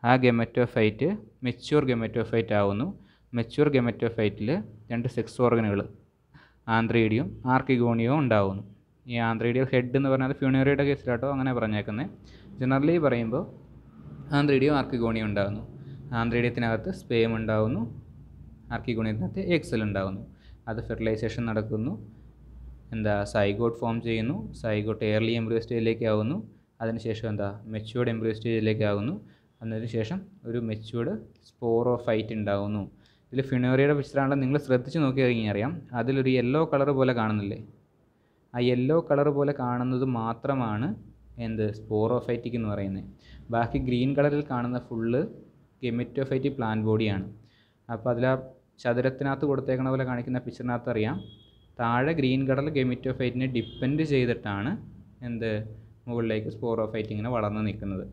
ആ ഗെമറ്റോഫൈറ്റ് മെച്യൂർ ഗെമറ്റോഫൈറ്റ് ആകുന്നു. മെച്യൂർ ഗെമറ്റോഫൈറ്റിൽ 2 സെക്സ് ഓർഗനുകൾ ആന്ത്രീഡിയും ആർക്കിഗോണിയവും ഉണ്ടാകുന്നു. ഈ ആന്ത്രീഡിയം ഹെഡ് എന്ന് പറഞ്ഞാൽ ഫ്യൂണേറിയയുടെ കേസിലാട്ടോ അങ്ങനെ പറഞ്ഞേക്കുന്നത്. ജനറലി പറയുമ്പോൾ ആന്ത്രീഡിയം ആർക്കിഗോണിയം ഉണ്ടാകുന്നു. ആന്ത്രീഡിയത്തിനകത്ത് സ്പേം ഉണ്ടാകുന്നു, ആർക്കിഗോണിയത്തിനകത്ത് എക്സൽ ഉണ്ടാകുന്നു. അത് ഫെർട്ടിലൈസേഷൻ നടക്കുന്നു, സൈഗോട്ട് ഫോം ചെയ്യുന്നു. സൈഗോട്ട് എയർലി എംബ്രിയോ സ്റ്റേജിലേക്ക് ആകുന്നു. അതിനുശേഷം മെച്യൂർഡ് എംബ്രിയോ സ്റ്റേജിലേക്ക് ആകുന്നു. അതിനുശേഷം ഒരു മെച്യൂർഡ് സ്പോറോഫൈറ്റ് ഉണ്ടാകുന്നു. ഇതിൽ ഫിനോറിയയുടെ പിക്ചറാണെങ്കിൽ നിങ്ങൾ ശ്രദ്ധിച്ച് നോക്കി കഴിഞ്ഞാൽ അറിയാം. അതിലൊരു യെല്ലോ കളർ പോലെ കാണുന്നില്ലേ? ആ യെല്ലോ കളർ പോലെ കാണുന്നത് മാത്രമാണ് സ്പോറോഫൈറ്റിക് എന്ന് പറയുന്നത്. ബാക്കി ഗ്രീൻ കളറിൽ കാണുന്ന ഫുള്ള് ഗെമറ്റോഫൈറ്റിക് പ്ലാന്റ് ബോഡിയാണ്. അപ്പോൾ അതിൽ ആ ചതുരത്തിനകത്ത് കൊടുത്തേക്കണ പോലെ കാണിക്കുന്ന പിക്ചറിനകത്ത് അറിയാം, താഴെ ഗ്രീൻ കളർ ഗെമറ്റോഫൈറ്റിനെ ഡിപ്പെൻഡ് ചെയ്തിട്ടാണ് മുകളിലേക്ക് സ്പോറോഫൈറ്റ് ഇങ്ങനെ വളർന്ന് നിൽക്കുന്നത്.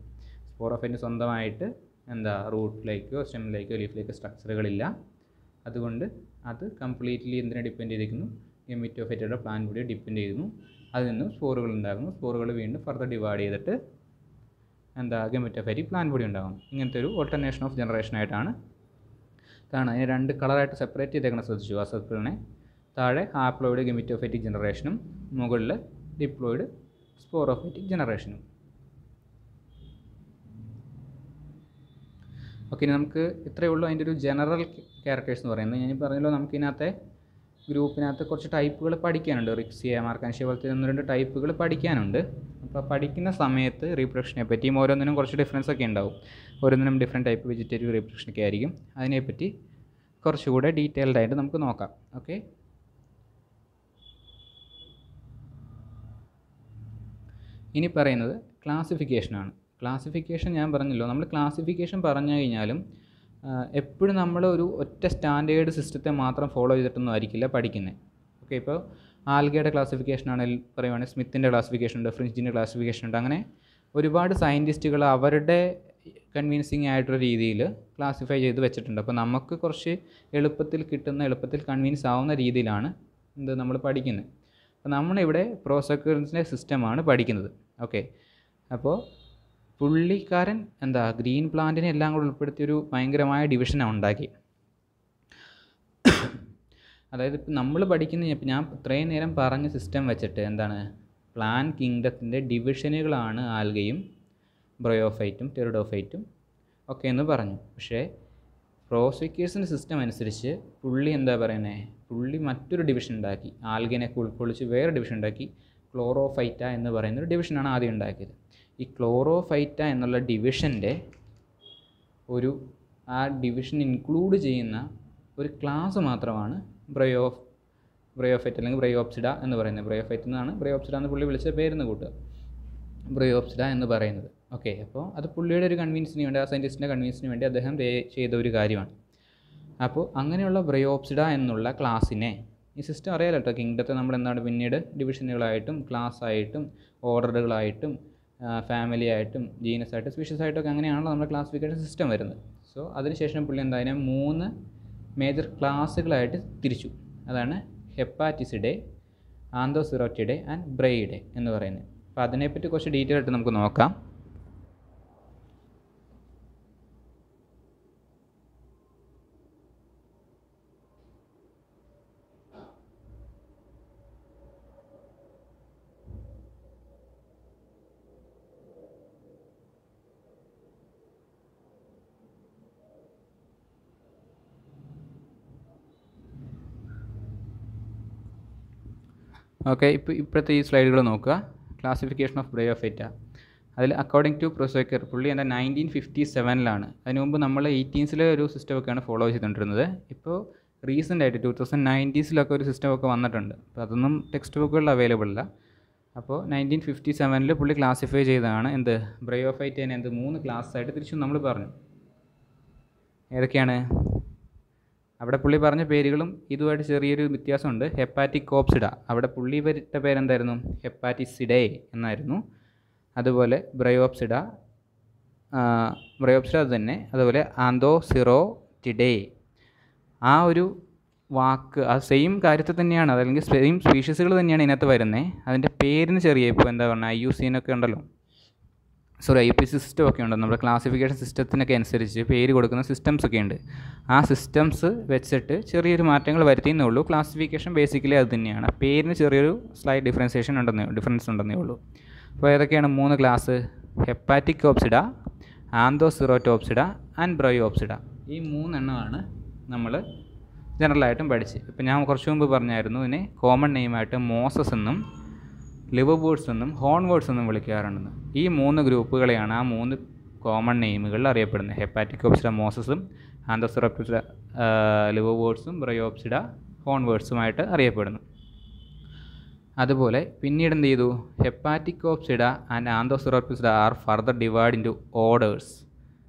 സ്പോറോഫൈറ്റിന് സ്വന്തമായിട്ട് റൂട്ടിലേക്കോ സ്റ്റെമ്മിലേക്കോ ലീഫിലേക്കോ സ്ട്രക്ചറുകളില്ല. അതുകൊണ്ട് അത് കംപ്ലീറ്റ്ലി എന്തിനെ ഡിപ്പെൻഡ് ചെയ്തിരിക്കുന്നു? ഗെമറ്റോഫൈറ്റുകളുടെ പ്ലാന്റ് ബോഡിയെ ഡിപ്പെൻഡ് ചെയ്യുന്നു. അതിൽ നിന്നും സ്പോറുകൾ ഉണ്ടാകുന്നു. സ്പോറുകൾ വീണ്ടും ഫർദർ ഡിവൈഡ് ചെയ്തിട്ട് ഗെമറ്റോഫൈറ്റിക് പ്ലാന്റ് ബോഡി ഉണ്ടാകും. ഇങ്ങനത്തെ ഒരു ഓൾട്ടർനേഷൻ ഓഫ് ജനറേഷൻ ആയിട്ടാണ് കാണുന്നത്. അതിന് 2 കളറായിട്ട് സെപ്പറേറ്റ് ചെയ്തേക്കണം, ശ്രദ്ധിച്ചു. ആ സർക്കിളിനെ താഴെ ഹാപ്ലോയിഡ് ഗെമറ്റോഫൈറ്റിക് ജനറേഷനും മുകളിൽ ഡിപ്ലോയിഡ് സ്പോറോഫൈറ്റിക് ജനറേഷനും. ഓക്കെ, ഇനി നമുക്ക് ഇത്രയേ ഉള്ളൂ അതിൻ്റെ ഒരു ജനറൽ ക്യാരക്ടേഴ്സ് എന്ന് പറയുന്നത്. ഞാൻ പറഞ്ഞല്ലോ, നമുക്കിതിനകത്തെ ഗ്രൂപ്പിനകത്ത് കുറച്ച് ടൈപ്പുകൾ പഠിക്കാനുണ്ട്. റിക്സിയ, മാർക്കാൻഷ്യ പോലത്തെ 1-2 ടൈപ്പുകൾ പഠിക്കാനുണ്ട്. അപ്പോൾ പഠിക്കുന്ന സമയത്ത് റീപ്രൊഡക്ഷനെ പറ്റിയും ഓരോന്നിനും കുറച്ച് ഡിഫറൻസ് ഒക്കെ ഉണ്ടാവും. ഓരോന്നിനും ഡിഫറെൻറ്റ് ടൈപ്പ് വെജിറ്റേറ്റീവ് റീപ്രൊഡക്ഷനൊക്കെ ആയിരിക്കും. അതിനെപ്പറ്റി കുറച്ചുകൂടെ ഡീറ്റെയിൽഡ് ആയിട്ട് നമുക്ക് നോക്കാം. ഓക്കെ, ഇനി പറയുന്നത് ക്ലാസിഫിക്കേഷനാണ്. ക്ലാസിഫിക്കേഷൻ ഞാൻ പറഞ്ഞല്ലോ, നമ്മൾ ക്ലാസിഫിക്കേഷൻ പറഞ്ഞു കഴിഞ്ഞാലും എപ്പോഴും നമ്മൾ ഒരു ഒറ്റ സ്റ്റാൻഡേർഡ് സിസ്റ്റത്തെ മാത്രം ഫോളോ ചെയ്തിട്ടൊന്നും ആയിരിക്കില്ല പഠിക്കുന്നത്. ഓക്കെ, ഇപ്പോൾ ആൽഗയുടെ ക്ലാസിഫിക്കേഷൻ ആണെങ്കിൽ പറയുവാണെങ്കിൽ സ്മിത്തിൻ്റെ ക്ലാസിഫിക്കേഷൻ ഉണ്ട്, ഫ്രിഞ്ചിൻ്റെ ക്ലാസിഫിക്കേഷൻ ഉണ്ട്. അങ്ങനെ ഒരുപാട് സയൻറ്റിസ്റ്റുകൾ അവരുടെ കൺവിൻസിങ് ആയിട്ടുള്ള രീതിയിൽ ക്ലാസിഫൈ ചെയ്ത് വെച്ചിട്ടുണ്ട്. അപ്പോൾ നമുക്ക് കുറച്ച് എളുപ്പത്തിൽ കിട്ടുന്ന, എളുപ്പത്തിൽ കൺവിൻസ് ആവുന്ന രീതിയിലാണ് നമ്മൾ പഠിക്കുന്നത്. അപ്പോൾ നമ്മളിവിടെ പ്രോസക്യൂറിൻ്റെ സിസ്റ്റമാണ് പഠിക്കുന്നത്. ഓക്കെ, അപ്പോൾ പുള്ളിക്കാരൻ ഗ്രീൻ പ്ലാന്റിനെ എല്ലാം കൂടെ ഉൾപ്പെടുത്തിയൊരു ഭയങ്കരമായ ഡിവിഷനാണ് ഉണ്ടാക്കി. അതായത് ഇപ്പം നമ്മൾ പഠിക്കുന്ന, ഇപ്പം ഞാൻ ഇത്രയും നേരം പറഞ്ഞ സിസ്റ്റം വെച്ചിട്ട് പ്ലാന്റ് കിങ്ഡത്തിൻ്റെ ഡിവിഷനുകളാണ് ആൽഗയും ബ്രയോഫൈറ്റും ടെറിഡോഫൈറ്റും ഒക്കെ എന്ന് പറഞ്ഞു. പക്ഷേ റോസ്വിക്കേഴ്സിൻ്റെ സിസ്റ്റം അനുസരിച്ച് പുള്ളി എന്താ പറയുന്നത്, പുള്ളി മറ്റൊരു ഡിവിഷൻ ഉണ്ടാക്കി. ആൽഗിനൊക്കെ ഉൾക്കൊള്ളിച്ച് വേറെ ഡിവിഷൻ ഉണ്ടാക്കി. ക്ലോറോഫൈറ്റ എന്ന് പറയുന്നൊരു ഡിവിഷനാണ് ആദ്യം ഉണ്ടാക്കിയത്. ഈ ക്ലോറോഫൈറ്റ എന്നുള്ള ഡിവിഷൻ്റെ ആ ഡിവിഷൻ ഇൻക്ലൂഡ് ചെയ്യുന്ന ഒരു ക്ലാസ് മാത്രമാണ് ബ്രയോഫൈറ്റ് അല്ലെങ്കിൽ ബ്രയോപ്സിഡ എന്ന് പറയുന്നത്. ബ്രയോഫൈറ്റ് എന്നാണ് ബ്രയോപ്സിഡ എന്ന് പുള്ളി വിളിച്ച പേരെന്ന് കൂട്ടുക, ബ്രയോപ്സിഡ എന്ന് പറയുന്നത്. ഓക്കെ, അപ്പോൾ അത് പുള്ളിയുടെ ഒരു കൺവീൻസിന് വേണ്ടി, ആ സയൻറ്റിസ്റ്റിൻ്റെ കൺവീൻസിന് വേണ്ടി അദ്ദേഹം ചെയ്ത ഒരു കാര്യമാണ്. അപ്പോൾ അങ്ങനെയുള്ള ബ്രയോപ്സിഡ എന്നുള്ള ക്ലാസ്സിനെ, ഈ സിസ്റ്റം അറിയാലോ കേട്ടോ, കിങ്ഡത്തെ നമ്മൾ എന്താണ് പിന്നീട് ഡിവിഷനുകളായിട്ടും ക്ലാസ്സായിട്ടും ഓർഡറുകളായിട്ടും ഫാമിലി ആയിട്ടും ജീനസ് ആയിട്ടും സ്പീഷ്യസ് ആയിട്ടും ഒക്കെ അങ്ങനെയാണല്ലോ നമ്മുടെ ക്ലാസിഫിക്കേഷൻ സിസ്റ്റം വരുന്നത്. സോ അതിനുശേഷം പുള്ളി എന്തായാലും 3 മേജർ ക്ലാസ്സുകളായിട്ട് തിരിച്ചു. അതാണ് ഹെപ്പാറ്റിസിഡേ, ആന്തോസിറോറ്റിഡേ ആൻഡ് ബ്രൈഡേ എന്ന് പറയുന്നത്. അപ്പോൾ അതിനെപ്പറ്റി കുറച്ച് ഡീറ്റെയിൽ ആയിട്ട് നമുക്ക് നോക്കാം. ഓക്കെ, ഇപ്പോഴത്തെ ഈ സ്ലൈഡുകൾ നോക്കുക. Classification of Bryophyta. അതിൽ അക്കോർഡിംഗ് ടു പ്രൊസൈക്കർ, പുള്ളി എന്താ 1957 അതിന് മുമ്പ് നമ്മൾ 18s ഒരു സിസ്റ്റമൊക്കെയാണ് ഫോളോ ചെയ്തുകൊണ്ടിരുന്നത്. ഇപ്പോൾ റീസെൻ്റ് ആയിട്ട് 2090s ഒരു സിസ്റ്റമൊക്കെ വന്നിട്ടുണ്ട്. അപ്പോൾ അതൊന്നും ടെക്സ്റ്റ് ബുക്കുകളിൽ അവൈലബിൾ അല്ല. അപ്പോൾ 1957 പുള്ളി ക്ലാസിഫൈ ചെയ്തതാണ് എന്ത്, ബ്രയോഫൈറ്റേനെ 3 ക്ലാസ്സായിട്ട് തിരിച്ചു നമ്മൾ പറഞ്ഞു. ഏതൊക്കെയാണ്? അവിടെ പുള്ളി പറഞ്ഞ പേരുകളും ഇതുമായിട്ട് ചെറിയൊരു വ്യത്യാസമുണ്ട്. ഹെപ്പാറ്റിക്കോപ്സിഡ, അവിടെ പുള്ളി ഇട്ട പേരെന്തായിരുന്നു, ഹെപ്പാറ്റിസിഡേ എന്നായിരുന്നു. അതുപോലെ ബ്രയോപ്സിഡ അത് തന്നെ. അതുപോലെ ആന്തോസിറോറ്റിഡേ, ആ ഒരു വാക്ക് ആ സെയിം കാര്യത്തിൽ തന്നെയാണ്, അതല്ലെങ്കിൽ സെയിം സ്പീഷീസുകൾ തന്നെയാണ് ഇതിനകത്ത് വരുന്നത്. അതിൻ്റെ പേരിന് ചെറിയ, ഇപ്പോൾ എന്താ പറയുക, IUCN ഒക്കെ ഉണ്ടല്ലോ, IPC സിസ്റ്റം ഒക്കെ ഉണ്ട്. നമ്മുടെ ക്ലാസിഫിക്കേഷൻ സിസ്റ്റത്തിനൊക്കെ അനുസരിച്ച് പേര് കൊടുക്കുന്ന സിസ്റ്റംസ് ഒക്കെ ഉണ്ട്. ആ സിസ്റ്റംസ് വെച്ചിട്ട് ചെറിയൊരു മാറ്റങ്ങൾ വരുത്തിയെന്നേ ഉള്ളൂ. ക്ലാസിഫിക്കേഷൻ ബേസിക്കലി അത് തന്നെയാണ്. പേരിന് ചെറിയൊരു സ്ലൈറ്റ് ഡിഫറൻസ് ഉണ്ടെന്നേ ഉള്ളൂ. അപ്പോൾ ഏതൊക്കെയാണ് 3 ക്ലാസ്? ഹെപ്പാറ്റിക്കോപ്സിഡ, ആന്തോസിറോറ്റോപ്സിഡ ആൻഡ് ബ്രയോപ്സിഡ. ഈ 3 എണ്ണമാണ് നമ്മൾ ജനറലായിട്ടും പഠിച്ച്. ഇപ്പോൾ ഞാൻ കുറച്ച് മുമ്പ് പറഞ്ഞായിരുന്നു, ഇതിനെ കോമൺ നെയിമായിട്ട് മോസസ് എന്നും ലിവർവേർഡ്സ് എന്നും ഹോൺവേർഡ്സ് എന്നും വിളിക്കാറുണ്ടെന്ന്. ഈ 3 ഗ്രൂപ്പുകളെയാണ് ആ 3 കോമൺ നെയിമുകളിൽ അറിയപ്പെടുന്നത്. ഹെപ്പാറ്റിക്കോപ്സിഡ മോസസും, ആന്തോസിറോപ്സിഡ ലിവർവേർഡ്സും, ബ്രയോപ്സിഡ ഹോൺവേർഡ്സുമായിട്ട് അറിയപ്പെടുന്നു. അതുപോലെ പിന്നീട് എന്ത് ചെയ്തു, Hepaticopsida and Anthocerotopsida are further divide into orders.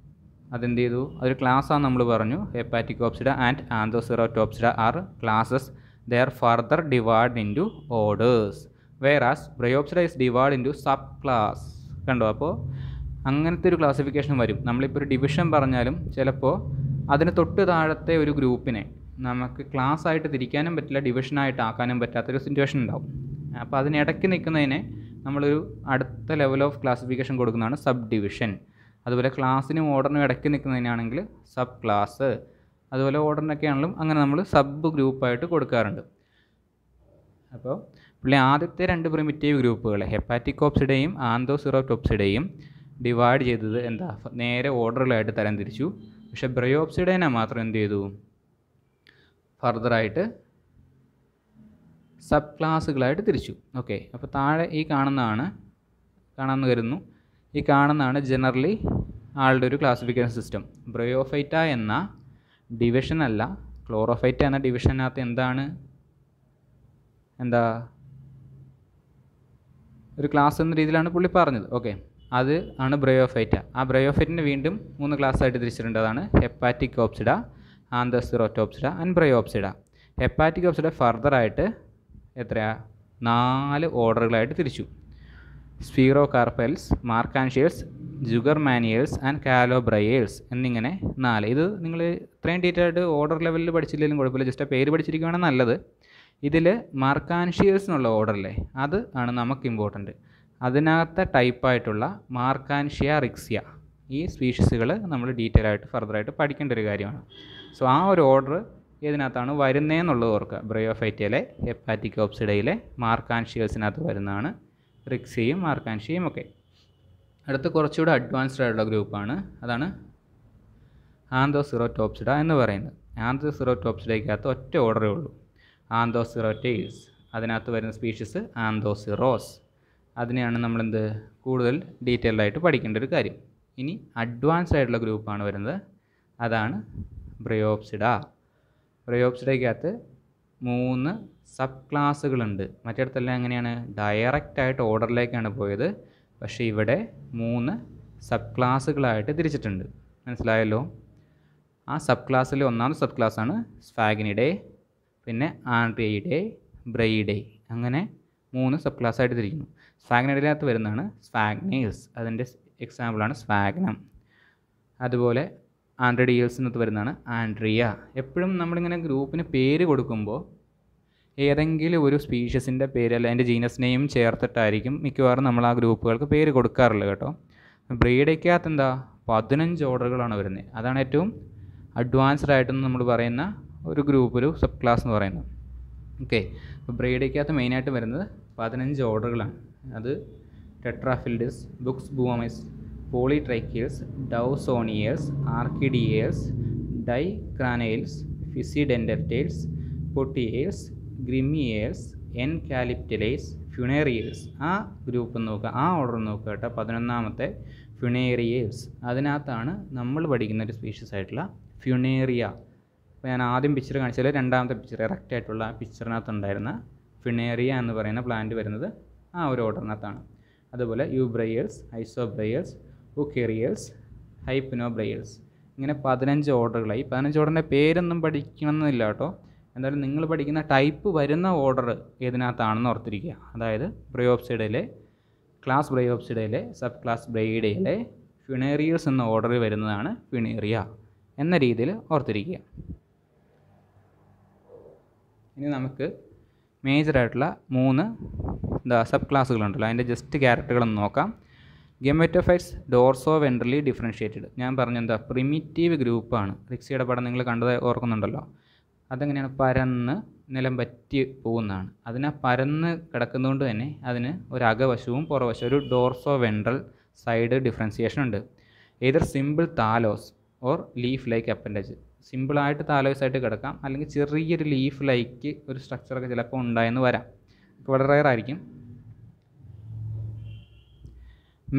അതെന്ത് ചെയ്തു, അതൊരു ക്ലാസ്സാണ് നമ്മൾ പറഞ്ഞു. Hepaticopsida and Anthocerotopsida are classes, they are further divide into orders. Whereas Bryopsida is divide into sub class. കണ്ടോ, അപ്പോൾ അങ്ങനത്തെ ഒരു ക്ലാസിഫിക്കേഷൻ വരും. നമ്മളിപ്പോൾ ഒരു ഡിവിഷൻ പറഞ്ഞാലും ചിലപ്പോൾ അതിന് തൊട്ട് താഴത്തെ ഒരു ഗ്രൂപ്പിനെ നമുക്ക് ക്ലാസ് ആയിട്ട് തിരിക്കാനും പറ്റില്ല, ഡിവിഷനായിട്ട് ആക്കാനും പറ്റാത്തൊരു സിറ്റുവേഷൻ ഉണ്ടാവും. അപ്പോൾ അതിനിടയ്ക്ക് നിൽക്കുന്നതിനെ നമ്മളൊരു അടുത്ത ലെവൽ ഓഫ് ക്ലാസിഫിക്കേഷൻ കൊടുക്കുന്നതാണ് സബ് ഡിവിഷൻ. അതുപോലെ ക്ലാസ്സിനും ഓർഡറിനും ഇടയ്ക്ക് നിൽക്കുന്നതിനാണെങ്കിൽ സബ് ക്ലാസ്, അതുപോലെ ഓർഡറിനൊക്കെ ആണെങ്കിലും അങ്ങനെ നമ്മൾ സബ് ഗ്രൂപ്പായിട്ട് കൊടുക്കാറുണ്ട്. അപ്പോൾ പുള്ളി ആദ്യത്തെ 2 പ്രിമിറ്റീവ് ഗ്രൂപ്പുകളെ ഹെപ്പാറ്റിക്കോപ്സിഡയും ആന്തോസിറോറ്റോപ്സിഡയും ഡിവൈഡ് ചെയ്തത് എന്താ, നേരെ ഓർഡറുകളായിട്ട് തരംതിരിച്ചു. പക്ഷേ ബ്രയോപ്സിഡേനെ മാത്രം എന്ത് ചെയ്തു, ഫർദറായിട്ട് സബ് ക്ലാസ്സുകളായിട്ട് തിരിച്ചു. ഓക്കെ, അപ്പോൾ താഴെ ഈ കാണാമെന്ന് കരുതുന്നു. ഈ കാണുന്നതാണ് ജനറലി ആളുടെ ഒരു ക്ലാസിഫിക്കേഷൻ സിസ്റ്റം. ബ്രയോഫൈറ്റ എന്ന ഡിവിഷനല്ല, ക്ലോറോഫൈറ്റ എന്ന ഡിവിഷനകത്ത് എന്താ ഒരു ക്ലാസ് എന്ന രീതിയിലാണ് പുള്ളി പറഞ്ഞത്. ഓക്കെ, അത് ആണ് ബ്രയോഫൈറ്റ. ആ ബ്രയോഫൈറ്റിനെ വീണ്ടും 3 ക്ലാസ്സായിട്ട് തിരിച്ചിട്ടുണ്ട്. അതാണ് ഹെപ്പാറ്റിക്കോപ്സിഡ, ആന്തോസിറോറ്റോപ്സിഡ ആൻഡ് ബ്രയോപ്സിഡ. ഹെപ്പാറ്റിക്കോപ്സിഡ ഫർദറായിട്ട് 4 ഓർഡറുകളായിട്ട് തിരിച്ചു. സ്ഫീറോകാർപ്പൽസ്, മാർക്കാൻഷിയേഴ്സ്, ജുഗർമാനിയേഴ്സ് ആൻഡ് കാലോബ്രയേഴ്സ് എന്നിങ്ങനെ 4. ഇത് നിങ്ങൾ ഇത്രയും ഡീറ്റെയിൽ ആയിട്ട് ഓർഡർ ലെവലിൽ പഠിച്ചില്ലെങ്കിലും കുഴപ്പമില്ല, ജസ്റ്റ് ആ പേര് പഠിച്ചിരിക്കുകയാണ് നല്ലത്. ഇതിൽ മാർക്കാൻഷിയേഴ്സ് എന്നുള്ള ഓർഡറല്ലേ, അത് ആണ് നമുക്ക് ഇമ്പോർട്ടൻറ്റ്. അതിനകത്തെ ടൈപ്പായിട്ടുള്ള മാർക്കാൻഷ്യ റിക്സിയ, ഈ സ്പീഷീസുകൾ നമ്മൾ ഡീറ്റെയിൽ ആയിട്ട് ഫർദറായിട്ട് പഠിക്കേണ്ട ഒരു കാര്യമാണ്. സോ ആ ഒരു ഓർഡർ ഇതിനകത്താണ് വരുന്നതെന്നുള്ളത് ഓർക്കുക. ബ്രയോഫൈറ്റയിലെ ഹെപ്പാറ്റിക്കോപ്സിഡയിലെ മാർക്കാൻഷിയേഴ്സിനകത്ത് വരുന്നതാണ് റിക്സിയും മാർക്കാൻഷ്യയും ഒക്കെ. അടുത്ത കുറച്ചുകൂടെ അഡ്വാൻസ്ഡ് ആയിട്ടുള്ള ഗ്രൂപ്പാണ്, അതാണ് ആന്തോസിറോടോപ്സിഡ എന്ന് പറയുന്നത്. ആന്തോസിറോടോപ്സിഡയ്ക്കകത്ത് ഒറ്റ ഓർഡറേ ഉള്ളൂ, ആന്തോസിറോറ്റെയ്സ്. അതിനകത്ത് വരുന്ന സ്പീഷീസ് ആന്തോസിറോസ്. അതിനെയാണ് നമ്മളെന്ത് കൂടുതൽ ഡീറ്റെയിൽഡ് ആയിട്ട് പഠിക്കേണ്ട ഒരു കാര്യം. ഇനി അഡ്വാൻസ്ഡ് ആയിട്ടുള്ള ഗ്രൂപ്പാണ് വരുന്നത്, അതാണ് ബ്രയോപ്സിഡ. ബ്രയോപ്സിഡയ്ക്കകത്ത് 3 സബ് ക്ലാസ്സുകളുണ്ട്. മറ്റിടത്തെല്ലാം എങ്ങനെയാണ്, ഡയറക്റ്റായിട്ട് ഓർഡറിലേക്കാണ് പോയത്. പക്ഷേ ഇവിടെ 3 സബ് ക്ലാസ്സുകളായിട്ട് തിരിച്ചിട്ടുണ്ട്. മനസ്സിലായല്ലോ? ആ സബ് ക്ലാസ്സിൽ ഒന്നാമത്തെ സബ് ക്ലാസ്സാണ് സ്ഫാഗ്നിഡേ, പിന്നെ ആൻഡ്രിയിഡേ, ബ്രയിഡേ, അങ്ങനെ 3 സബ് ക്ലാസ്സായിട്ട് തിരിക്കുന്നു. സ്ഫാഗ്നിഡേക്കകത്ത് വരുന്നതാണ് സ്ഫാഗ്നേഴ്സ്, അതിൻ്റെ എക്സാമ്പിളാണ് സ്ഫാഗ്നം. അതുപോലെ ആൻഡ്രിഡിയൽസിനകത്ത് വരുന്നതാണ് ആൻഡ്രിയ. എപ്പോഴും നമ്മളിങ്ങനെ ഗ്രൂപ്പിന് പേര് കൊടുക്കുമ്പോൾ ഏതെങ്കിലും ഒരു സ്പീഷ്യസിൻ്റെ പേര് അല്ല അതിൻ്റെ ജീനസ് നെയിം ചേർത്തിട്ടായിരിക്കും മിക്കവാറും നമ്മൾ ആ ഗ്രൂപ്പുകൾക്ക് പേര് കൊടുക്കാറുള്ളത് കേട്ടോ. ബ്രീഡയ്ക്കകത്ത് എന്താ 15 ഓർഡറുകളാണ് വരുന്നത്. അതാണ് ഏറ്റവും അഡ്വാൻസ്ഡ് ആയിട്ടെന്ന് നമ്മൾ പറയുന്ന ഒരു ഗ്രൂപ്പ്, ഒരു സബ് ക്ലാസ് എന്ന് പറയുന്നത്. ഓക്കെ, അപ്പോൾ ബ്രീഡയ്ക്കകത്ത് മെയിനായിട്ട് വരുന്നത് 15 ഓർഡറുകളാണ്. അത് ടെട്രാഫിൽഡിസ്, ബുക്സ് ബൂമൈസ്, പോളിട്രൈക്കിയൽസ്, ഡൗസോണിയേഴ്സ്, ആർക്കിഡിയേഴ്സ്, ഡൈക്രാനൈൽസ്, ഫിസിഡെൻഡർറ്റൈൽസ്, പൊട്ടിയേഴ്സ്, ഗ്രിമിയേഴ്സ്, എൻകാലിപ്റ്റലൈസ്, ഫ്യുണേറിയേഴ്സ്. ആ ഗ്രൂപ്പ് നോക്കുക, ആ ഓർഡർ നോക്കുക കേട്ടോ. 11ാമത്തെ ഫ്യുണേറിയേഴ്സ്. അതിനകത്താണ് നമ്മൾ പഠിക്കുന്ന ഒരു സ്പീഷീസ് ആയിട്ടുള്ള ഫ്യുണേറിയ. അപ്പോൾ ഞാൻ ആദ്യം പിക്ചർ കാണിച്ചാൽ രണ്ടാമത്തെ പിക്ചർ എറക്റ്റ് ആയിട്ടുള്ള പിക്ചറിനകത്ത് ഉണ്ടായിരുന്ന ഫ്യുണേറിയ എന്ന് പറയുന്ന പ്ലാന്റ് വരുന്നത് ആ ഒരു ഓർഡറിനകത്താണ്. അതുപോലെ യൂബ്രയേഴ്സ്, ഐസോബ്രയേഴ്സ്, വുക്കേറിയേഴ്സ്, ഹൈപ്പിനോബ്രയേഴ്സ്, ഇങ്ങനെ 15 ഓർഡറുകളായി. 15 ഓർഡറിൻ്റെ പേരൊന്നും പഠിക്കണമെന്നില്ല കേട്ടോ. എന്തായാലും നിങ്ങൾ പഠിക്കുന്ന ടൈപ്പ് വരുന്ന ഓർഡർ ഏതിനകത്താണെന്ന് ഓർത്തിരിക്കുക. അതായത് ബ്രയോപ്സിഡയിലെ ക്ലാസ് ബ്രയോപ്സിഡയിലെ സബ് ക്ലാസ് ബ്രയിഡയിലെ ഫ്യുണേറിയേഴ്സ് എന്ന ഓർഡറിൽ വരുന്നതാണ് ഫ്യുണേറിയ എന്ന രീതിയിൽ ഓർത്തിരിക്കുക. ഇനി നമുക്ക് മേജറായിട്ടുള്ള 3 സബ് ക്ലാസ്സുകളുണ്ടല്ലോ, അതിൻ്റെ ജസ്റ്റ് ക്യാരക്ടറുകളൊന്ന് നോക്കാം. ഗെമറ്റോഫൈറ്റ്സ് ഡോർസോ വെൻട്രലി ഡിഫറൻഷ്യേറ്റഡ്. ഞാൻ പറഞ്ഞെന്താ പ്രിമിറ്റീവ് ഗ്രൂപ്പാണ്. റിക്സിയുടെ പടം നിങ്ങൾ കണ്ടത് ഓർക്കുന്നുണ്ടല്ലോ. അതെങ്ങനെയാണ്, പരന്ന് നിലം പറ്റി പോകുന്നതാണ്. അതിനെ പരന്ന് കിടക്കുന്നതുകൊണ്ട് തന്നെ അതിന് ഒരു അകവശവും പുറവശവും ഒരു ഡോർസോ വെൻട്രൽ സൈഡ് ഡിഫറൻസിയേഷൻ ഉണ്ട്. Either simple thallus or leaf like appendage. സിമ്പിളായിട്ട് താലോസായിട്ട് കിടക്കാം, അല്ലെങ്കിൽ ചെറിയൊരു ലീഫ് ലൈക്ക് ഒരു സ്ട്രക്ചറൊക്കെ ചിലപ്പോൾ ഉണ്ടായെന്ന് വരാം. വളരെ റെയർ ആയിരിക്കും.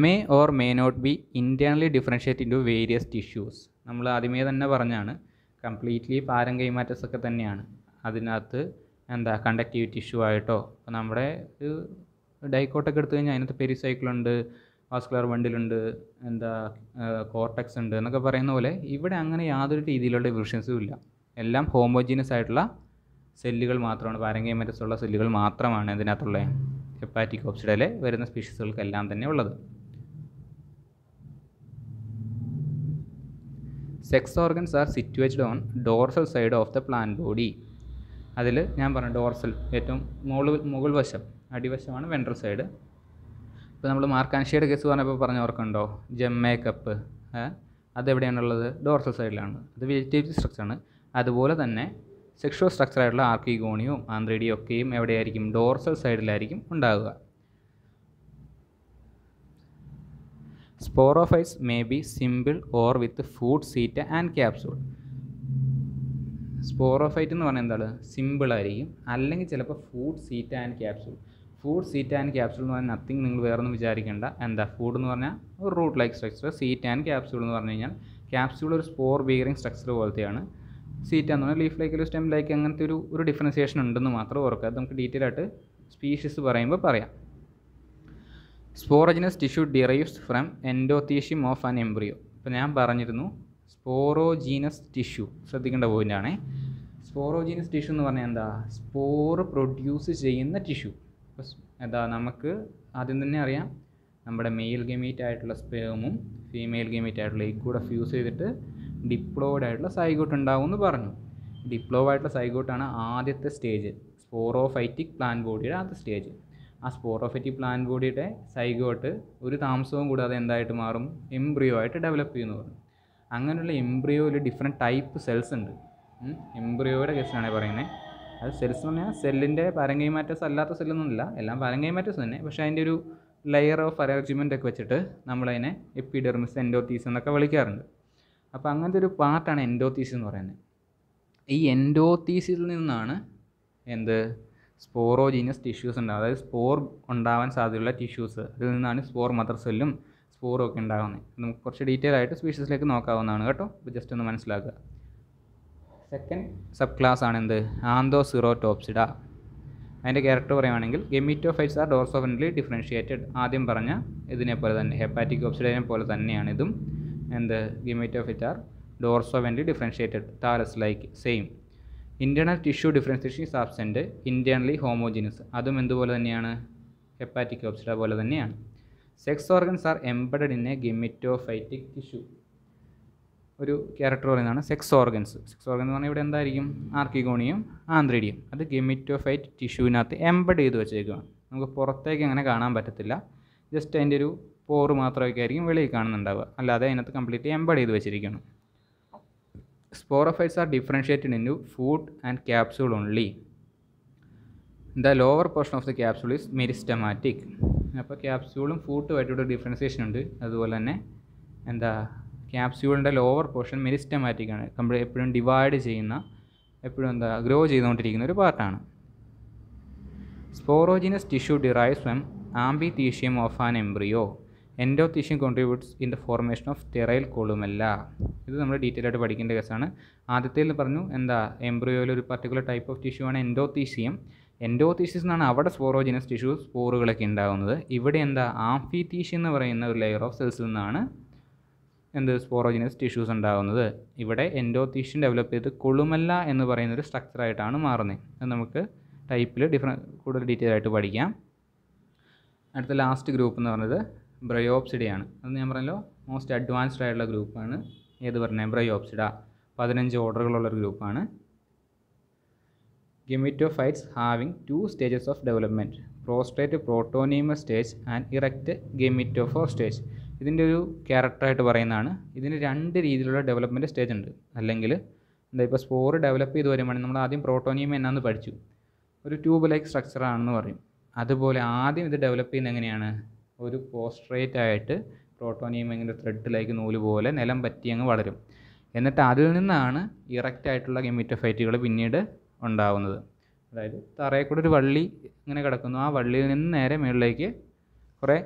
May or may not be internally differentiate into various tissues. നമ്മൾ ആദ്യമേ തന്നെ പറഞ്ഞാണ് കംപ്ലീറ്റ്ലി പാരങ്കൈമാറ്റസ് ഒക്കെ തന്നെയാണ്. അതിനകത്ത് എന്താ കണ്ടക്റ്റീവ് ടിഷ്യൂ ആയിട്ടോ, ഇപ്പോൾ നമ്മുടെ ഒരു ഡൈക്കോട്ടൊക്കെ എടുത്തു കഴിഞ്ഞാൽ അതിനകത്ത് പെരിസൈക്കിളുണ്ട്, വാസ്കുലർ ബണ്ടിലുണ്ട്, എന്താ കോർട്ടക്സ് ഉണ്ട് എന്നൊക്കെ പറയുന്ന പോലെ ഇവിടെ അങ്ങനെ യാതൊരു രീതിയിലുള്ള ഡിവിഷൻസും ഇല്ല. എല്ലാം ഹോമോജീനസ് ആയിട്ടുള്ള സെല്ലുകൾ മാത്രമാണ്, പാരങ്കൈമാറ്റസ് ഉള്ള സെല്ലുകൾ മാത്രമാണ് ഇതിനകത്തുള്ള ഹെപ്പാറ്റിക്കോപ്സിഡയിലെ വരുന്ന സ്പീഷീസുകൾക്കെല്ലാം തന്നെ ഉള്ളത്. Sex organs R situated on dorsal side of the plant body. അതിൽ ഞാൻ പറഞ്ഞു ഡോർസൽ ഏറ്റവും മുകൾ വശം, അടിവശമാണ് വെൻട്രൽ സൈഡ്. ഇപ്പോൾ നമ്മൾ മാർക്കാൻഷ്യയുടെ കേസ് പറഞ്ഞപ്പോൾ പറഞ്ഞ ഓർക്കുന്നുണ്ടോ, ജമ്മേക്കപ്പ്, അതെവിടെയാണുള്ളത്, ഡോർസൽ സൈഡിലാണ്. അത് വെജിറ്റേറ്റീവ് സ്ട്രക്ചറാണ്. അതുപോലെ തന്നെ സെക്ഷുവൽ സ്ട്രക്ചറായിട്ടുള്ള ആർക്കിഗോണിയവും ആന്ത്രിഡിയും ഒക്കെയും എവിടെയായിരിക്കും, ഡോർസൽ സൈഡിലായിരിക്കും ഉണ്ടാവുക. Sporophytes may be simple or with foot seta and capsule. Sporophyte എന്ന് പറഞ്ഞാൽ എന്താണ്, സിമ്പിളായിരിക്കും, അല്ലെങ്കിൽ ചിലപ്പോൾ foot seta and capsule. Foot seta and capsule എന്ന് പറഞ്ഞാൽ നത്തിങ്, നിങ്ങൾ വേറൊന്നും വിചാരിക്കേണ്ട. എന്താ ഫുഡ് എന്ന് പറഞ്ഞാൽ ഒരു root like structure, seta and capsule എന്ന് പറഞ്ഞു കഴിഞ്ഞാൽ ക്യാപ്സൂൾ ഒരു സ്പോർ ബിയറിംഗ് സ്ട്രക്ചർ പോലത്തെയാണ്. സീറ്റ് എന്ന് പറഞ്ഞാൽ ലീഫ് ലൈക്ക്, സ്റ്റെം ലൈക്ക്, അങ്ങനത്തെ ഒരു ഡിഫറൻസിയേഷൻ ഉണ്ടെന്ന് മാത്രം ഓർക്കുക. അത് നമുക്ക് ഡീറ്റെയിൽ ആയിട്ട് സ്പീഷീസ് പറയുമ്പോൾ പറയാം. Sporogenous tissue derives from endothecium of an embryo. ഇപ്പോൾ ഞാൻ പറഞ്ഞിരുന്നു സ്പോറോജീനസ് ടിഷ്യൂ, ശ്രദ്ധിക്കേണ്ട പോയിൻ്റാണ്. സ്പോറോജീനസ് ടിഷ്യൂ എന്ന് പറഞ്ഞാൽ എന്താ, സ്പോർ പ്രൊഡ്യൂസ് ചെയ്യുന്ന ടിഷ്യൂ. അപ്പോൾ എന്താ, നമുക്ക് ആദ്യം തന്നെ അറിയാം നമ്മുടെ മെയിൽ ഗമീറ്റ് ആയിട്ടുള്ള സ്പേമും ഫീമെയിൽ ഗമീറ്റ് ആയിട്ടുള്ള എഗ് കൂടെ ഫ്യൂസ് ചെയ്തിട്ട് ഡിപ്ലോയിഡ് ആയിട്ടുള്ള സൈഗോട്ട് ഉണ്ടാവും എന്ന് പറഞ്ഞു. ഡിപ്ലോയിഡ് ആയിട്ടുള്ള സൈഗോട്ടാണ് ആദ്യത്തെ സ്റ്റേജ്, സ്പോറോഫൈറ്റിക് പ്ലാന്റ് ബോഡിയുടെ ആദ്യത്തെ സ്റ്റേജ്. ആ സ്പോറോഫൈറ്റിക് പ്ലാന്റ് ബോഡിയുടെ സൈഗോട്ട് ഒരു താമസവും കൂടാതെ എന്തായിട്ട് മാറും, എംബ്രിയോ ആയിട്ട് ഡെവലപ്പ് ചെയ്യുമെന്ന് പറഞ്ഞു. അങ്ങനെയുള്ള എംബ്രിയോയിൽ ഡിഫറെൻറ്റ് ടൈപ്പ് സെൽസ് ഉണ്ട്. എംബ്രിയോയുടെ കേസിലാണ് പറയുന്നത്. അത് സെൽസ് എന്ന് പറഞ്ഞാൽ സെല്ലിൻ്റെ പാരങ്കൈമാറ്റസ് അല്ലാത്ത സെല്ലൊന്നുമില്ല, എല്ലാം പാരങ്കൈമാറ്റസ് തന്നെ. പക്ഷേ അതിൻ്റെ ഒരു ലെയർ ഓഫ് അറേഞ്ച്മെൻ്റ് ഒക്കെ വെച്ചിട്ട് നമ്മളതിനെ എപ്പിഡെർമിസ്, എൻഡോത്തീസിസ് എന്നൊക്കെ വിളിക്കാറുണ്ട്. അപ്പോൾ അങ്ങനത്തെ ഒരു പാർട്ടാണ് എൻഡോത്തീസിസ് എന്ന് പറയുന്നത്. ഈ എൻഡോത്തീസിസിൽ നിന്നാണ് സ്പോറോജീനിയസ് ടിഷ്യൂസ് ഉണ്ടാകും. അതായത് സ്പോർ ഉണ്ടാവാൻ സാധ്യതയുള്ള ടിഷ്യൂസ്, അതിൽ നിന്നാണ് സ്പോർ മദർ സെല്ലും സ്പോറും ഒക്കെ ഉണ്ടാകുന്നത്. നമുക്ക് കുറച്ച് ഡീറ്റെയിൽ ആയിട്ട് സ്പീഷീസിലേക്ക് നോക്കാവുന്നതാണ് കേട്ടോ. അപ്പോൾ ജസ്റ്റ് ഒന്ന് മനസ്സിലാക്കുക. സെക്കൻഡ് സബ് ക്ലാസ് ആണ് ആന്തോസിറോടോപ്സിഡ. അതിൻ്റെ ക്യാരക്ടർ പറയുകയാണെങ്കിൽ ഗെമിറ്റോഫൈറ്റ്സ് ആർ ഡോർസോവെൻട്രലി ഡിഫറൻഷിയേറ്റഡ്. ആദ്യം പറഞ്ഞ ഇതിനെ പോലെ തന്നെ ഹെപ്പാറ്റിക്കോപ്സിഡയെ പോലെ തന്നെയാണ് ഇതും. Gametophyte are dorsoventrally differentiated, thallus like same. Internal tissue differentiation is absent, internally homogeneous. അതും എന്തുപോലെ തന്നെയാണ്? ഹെപ്പാറ്റിക്കോപ്സിഡ പോലെ തന്നെയാണ്. Sex organs are embedded in a gametophytic tissue. ഒരു ക്യാരക്ടർ പറയുന്നതാണ് സെക്സ് ഓർഗൻസ്. സെക്സ് ഓർഗൻ എന്ന് പറഞ്ഞാൽ ഇവിടെ എന്തായിരിക്കും? Archegonium, antheridium. അത് ഗെമിറ്റോഫൈറ്റ് ടിഷ്യൂവിനകത്ത് എംബഡ് ചെയ്ത് വെച്ചേക്കുകയാണ്. നമുക്ക് പുറത്തേക്ക് അങ്ങനെ കാണാൻ പറ്റത്തില്ല. ജസ്റ്റ് അതിൻ്റെ ഒരു പോറ് മാത്രമൊക്കെ ആയിരിക്കും വെളിയിൽ കാണുന്നുണ്ടാവുക, അല്ലാതെ അതിനകത്ത് കംപ്ലീറ്റ്ലി എംബഡ് ചെയ്ത് വെച്ചിരിക്കണം. Sporophytes are differentiated in foot and capsule only. The lower portion of the capsule is meristematic. അപ്പോൾ ക്യാപ്സ്യൂളും ഫൂട്ടുമായിട്ടൊരു ഡിഫറൻസിയേഷൻ ഉണ്ട്. അതുപോലെ തന്നെ ക്യാപ്സ്യൂളിൻ്റെ ലോവർ പോർഷൻ മെരിസ്റ്റമാറ്റിക് ആണ്. എപ്പോഴും ഡിവൈഡ് ചെയ്യുന്ന, എപ്പോഴും ഗ്രോ ചെയ്തുകൊണ്ടിരിക്കുന്ന ഒരു പാർട്ടാണ്. Sporogenous tissue derives from amphithecium of an embryo. Endothecium contributes in the formation of sterile columella. ഇത് നമ്മൾ ഡീറ്റെയിൽ ആയിട്ട് പഠിക്കേണ്ട കേസാണ്. ആദ്യത്തേൽ പറഞ്ഞു എംബ്രിയോയിൽ ഒരു പർട്ടിക്കുലർ ടൈപ്പ് ഓഫ് ടിഷ്യൂ ആണ് എൻഡോത്തീഷ്യം. എൻഡോത്തീസിസ് എന്നാണ് അവിടെ സ്പോറോജീനസ് ടിഷ്യൂ സ്പോറുകളൊക്കെ ഉണ്ടാകുന്നത്. ഇവിടെ ആംഫിതീഷ്യം എന്ന് പറയുന്ന ഒരു ലെയർ ഓഫ് സെൽസിൽ നിന്നാണ് സ്പോറോജീനസ് ടിഷ്യൂസ് ഉണ്ടാകുന്നത്. ഇവിടെ എൻഡോത്തീഷ്യം ഡെവലപ്പ് ചെയ്ത് കൊളുമെല്ല എന്ന് പറയുന്നൊരു സ്ട്രക്ചറായിട്ടാണ് മാറുന്നത്. അത് നമുക്ക് ടൈപ്പിൽ കൂടുതൽ ഡീറ്റെയിൽ ആയിട്ട് പഠിക്കാം. അടുത്ത ലാസ്റ്റ് ഗ്രൂപ്പ് എന്ന് പറയുന്നത് ബ്രയോപ്സിഡയാണ്. അത് ഞാൻ പറഞ്ഞല്ലോ മോസ്റ്റ് അഡ്വാൻസ്ഡ് ആയിട്ടുള്ള ഗ്രൂപ്പാണ്. ഏത് പറഞ്ഞത്? ബ്രയോപ്സിഡ. 15 ഓർഡറുകളുള്ളൊരു ഗ്രൂപ്പാണ്. Gametophytes having 2 stages of development, prostrate protonemal stage and erect gametophore stage. ഇതിൻ്റെ ഒരു ക്യാരക്ടറായിട്ട് പറയുന്നതാണ്. ഇതിന് 2 രീതിയിലുള്ള ഡെവലപ്മെൻറ്റ് സ്റ്റേജ് ഉണ്ട്. അല്ലെങ്കിൽ ഇപ്പോൾ സ്പോർ ഡെവലപ്പ് ചെയ്ത് വരുമ്പോഴാണെങ്കിൽ നമ്മൾ ആദ്യം പ്രോട്ടോനിയം എന്നാന്ന് പഠിച്ചു, ഒരു ട്യൂബ് ലൈക്ക് സ്ട്രക്ചറാണെന്ന് പറയും. അതുപോലെ ആദ്യം ഇത് ഡെവലപ്പ് ചെയ്യുന്നത് എങ്ങനെയാണ്? ഒരു പോസ്ട്രേറ്റ് ആയിട്ട് പ്രോട്ടോനിയം ഇങ്ങനെ ത്രെഡിലേക്ക് നൂല് പോലെ നിലം പറ്റി അങ്ങ് വളരും. എന്നിട്ട് അതിൽ നിന്നാണ് ഇറക്റ്റ് ആയിട്ടുള്ള ഗെമിറ്റോഫൈറ്റുകൾ പിന്നീട് ഉണ്ടാവുന്നത്. അതായത് തറയിൽ കൂടെ ഒരു വള്ളി ഇങ്ങനെ കിടക്കുന്നു, ആ വള്ളിയിൽ നിന്ന് നേരെ മുകളിലേക്ക് കുറേ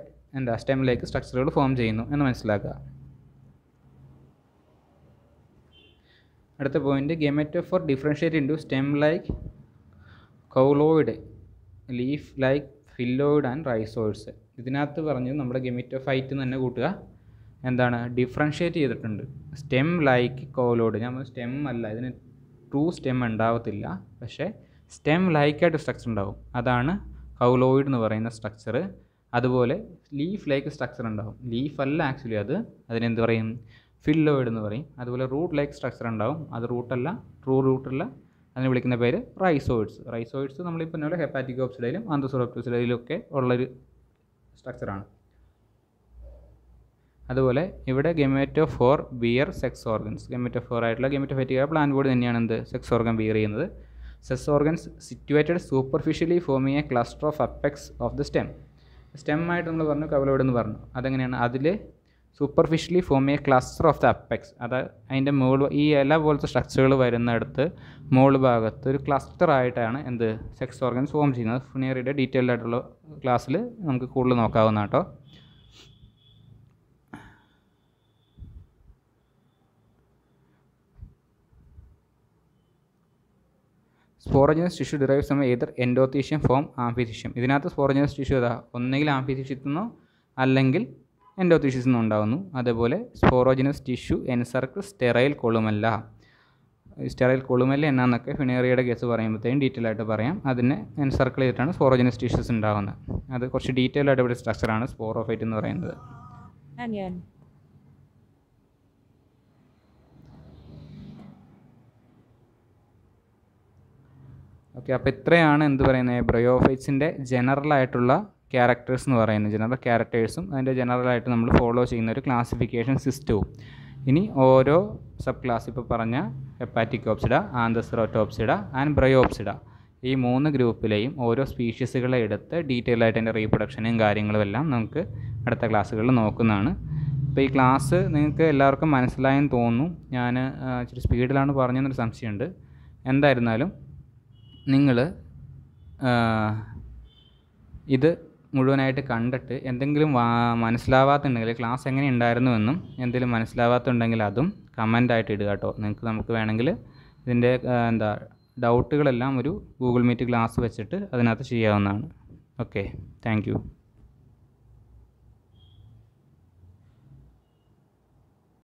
സ്റ്റെമ്മിലേക്ക് സ്ട്രക്ചറുകൾ ഫോം ചെയ്യുന്നു എന്ന് മനസ്സിലാക്കുക. അടുത്ത point, gametophore differentiate into stem like cauloid, leaf like phylloid and rhizoids. ഇതിനകത്ത് പറഞ്ഞു നമ്മുടെ ഗെമിറ്റോഫൈറ്റ് തന്നെ കൂട്ടുക. ഡിഫറൻഷിയേറ്റ് ചെയ്തിട്ടുണ്ട്. Stem like cauloid. ഞാൻ സ്റ്റെം അല്ല, ഇതിന് ട്രൂ സ്റ്റെം ഉണ്ടാവത്തില്ല, പക്ഷേ സ്റ്റെം ലൈക്കായിട്ട് സ്ട്രക്ചർ ഉണ്ടാവും. അതാണ് കൗലോയിഡ് എന്ന് പറയുന്ന സ്ട്രക്ചർ. അതുപോലെ ലീഫ് ലൈക്ക് സ്ട്രക്ചർ ഉണ്ടാവും. ലീഫ് അല്ല ആക്ച്വലി, അതിനെന്ത് പറയും? ഫില്ലോയിഡ് എന്ന് പറയും. അതുപോലെ റൂട്ട് ലൈക്ക് സ്ട്രക്ചർ ഉണ്ടാവും. അത് റൂട്ടല്ല, ട്രൂ റൂട്ടല്ല, അതിനെ വിളിക്കുന്ന പേര് റൈസോയിഡ്സ്. റൈസോയിഡ്സ് നമ്മളിപ്പോൾ പോലെ ഹെപ്പാറ്റിക്കോപ്സിഡയിലും ആന്തോസിറോപ്സിഡയിലും ഒക്കെ ഉള്ളൊരു സ്ട്രക്ചറാണ്. അതുപോലെ ഇവിടെ gametophore bear sex organs. Gametophore ആയിട്ടുള്ള ഗെമറ്റോഫൈറ്റിക് പ്ലാന്റ് ബോഡി തന്നെയാണ് സെക്സ് ഓർഗൻ ബിയർ ചെയ്യുന്നത്. Sex organs situated superficially forming a cluster of apex of the stem. സ്റ്റെമ്മായിട്ട് നമ്മൾ പറഞ്ഞു, കവലോയിഡ് എന്ന് പറഞ്ഞു. അതെങ്ങനെയാണ്? അതിൽ സൂപ്പർഫിഷ്യലി ഫോം ചെയ്യുക ക്ലസ്റ്റർ ഓഫ് ദ അപ്പെക്സ്. അത് അതിൻ്റെ ഈ ഇല പോലത്തെ സ്ട്രക്ചറുകൾ വരുന്നിടത്ത് മുകൾ ഭാഗത്ത് ഒരു ക്ലസ്റ്റർ ആയിട്ടാണ് സെക്സ് ഓർഗൻസ് ഫോം ചെയ്യുന്നത്. ഫുനേറിയുടെ ഡീറ്റെയിൽഡ് ആയിട്ടുള്ള ക്ലാസ്സിൽ നമുക്ക് കൂടുതൽ നോക്കാവുന്ന കേട്ടോ. Sporogenous tissue derives from either endothecium form amphithecium. ഇതിനകത്ത് സ്പോറോജനസ് ടിഷ്യൂ ഒന്നെങ്കിൽ ആംഫിതീഷ്യത്തിൽ നിന്നോ അല്ലെങ്കിൽ എൻഡോത്തീഷ്യത്തിൽ നിന്നോ ഉണ്ടാകുന്നു. അതേപോലെ sporogenous tissue encircle sterile columella. Sterile columella എന്നാന്നൊക്കെ ഫിനേറിയയുടെ കേസ് പറയുമ്പോഴത്തേക്കും ഡീറ്റെയിൽ ആയിട്ട് പറയാം. അതിനെ എൻസർക്കിൾ ചെയ്തിട്ടാണ് സ്പോറോജനസ് ടിഷ്യൂസ് ഉണ്ടാകുന്നത്. അത് കുറച്ച് ഡീറ്റെയിൽ ആയിട്ട് ഇവിടെ സ്ട്രക്ചറാണ് സ്പോറോഫൈറ്റ് എന്ന് പറയുന്നത്. ഓക്കെ, അപ്പോൾ ഇത്രയാണ് ബ്രയോഫൈറ്റ്സിൻ്റെ ജനറലായിട്ടുള്ള ക്യാരക്ടേഴ്സ് എന്ന് പറയുന്നത്. ജനറൽ ക്യാരക്ടേഴ്സും അതിൻ്റെ ജനറലായിട്ട് നമ്മൾ ഫോളോ ചെയ്യുന്ന ഒരു ക്ലാസിഫിക്കേഷൻ സിസ്റ്റവും. ഇനി ഓരോ സബ് ക്ലാസ് ഇപ്പോൾ പറഞ്ഞ ഹെപ്പാറ്റിക്കോപ്സിഡ, ആന്തോസിറോടോപ്സിഡ ആൻഡ് ബ്രയോപ്സിഡ, ഈ 3 ഗ്രൂപ്പിലെയും ഓരോ സ്പീഷീസുകളെ എടുത്ത് ഡീറ്റെയിൽ ആയിട്ട് അതിൻ്റെ റീപ്രൊഡക്ഷനും കാര്യങ്ങളും എല്ലാം നമുക്ക് അടുത്ത ക്ലാസ്സുകളിൽ നോക്കുന്നതാണ്. അപ്പോൾ ഈ ക്ലാസ് നിങ്ങൾക്ക് എല്ലാവർക്കും മനസ്സിലായെന്ന് തോന്നുന്നു. ഞാൻ ഇച്ചിരി സ്പീഡിലാണ് പറഞ്ഞതെന്നൊരു സംശയമുണ്ട്. എന്തായിരുന്നാലും നിങ്ങൾ ഇത് മുഴുവനായിട്ട് കണ്ടിട്ട് എന്തെങ്കിലും മനസ്സിലാവാത്തുണ്ടെങ്കിൽ ക്ലാസ് എങ്ങനെ ഉണ്ടായിരുന്നുവെന്നും എന്തെങ്കിലും മനസ്സിലാവാത്തുണ്ടെങ്കിൽ അതും കമൻ്റായിട്ട് ഇടുക കേട്ടോ. നമുക്ക് വേണമെങ്കിൽ ഇതിൻ്റെ ഡൗട്ടുകളെല്ലാം ഒരു ഗൂഗിൾ മീറ്റ് ക്ലാസ് വെച്ചിട്ട് അതിനകത്ത് ചെയ്യാവുന്നതാണ്. Okay, thank you.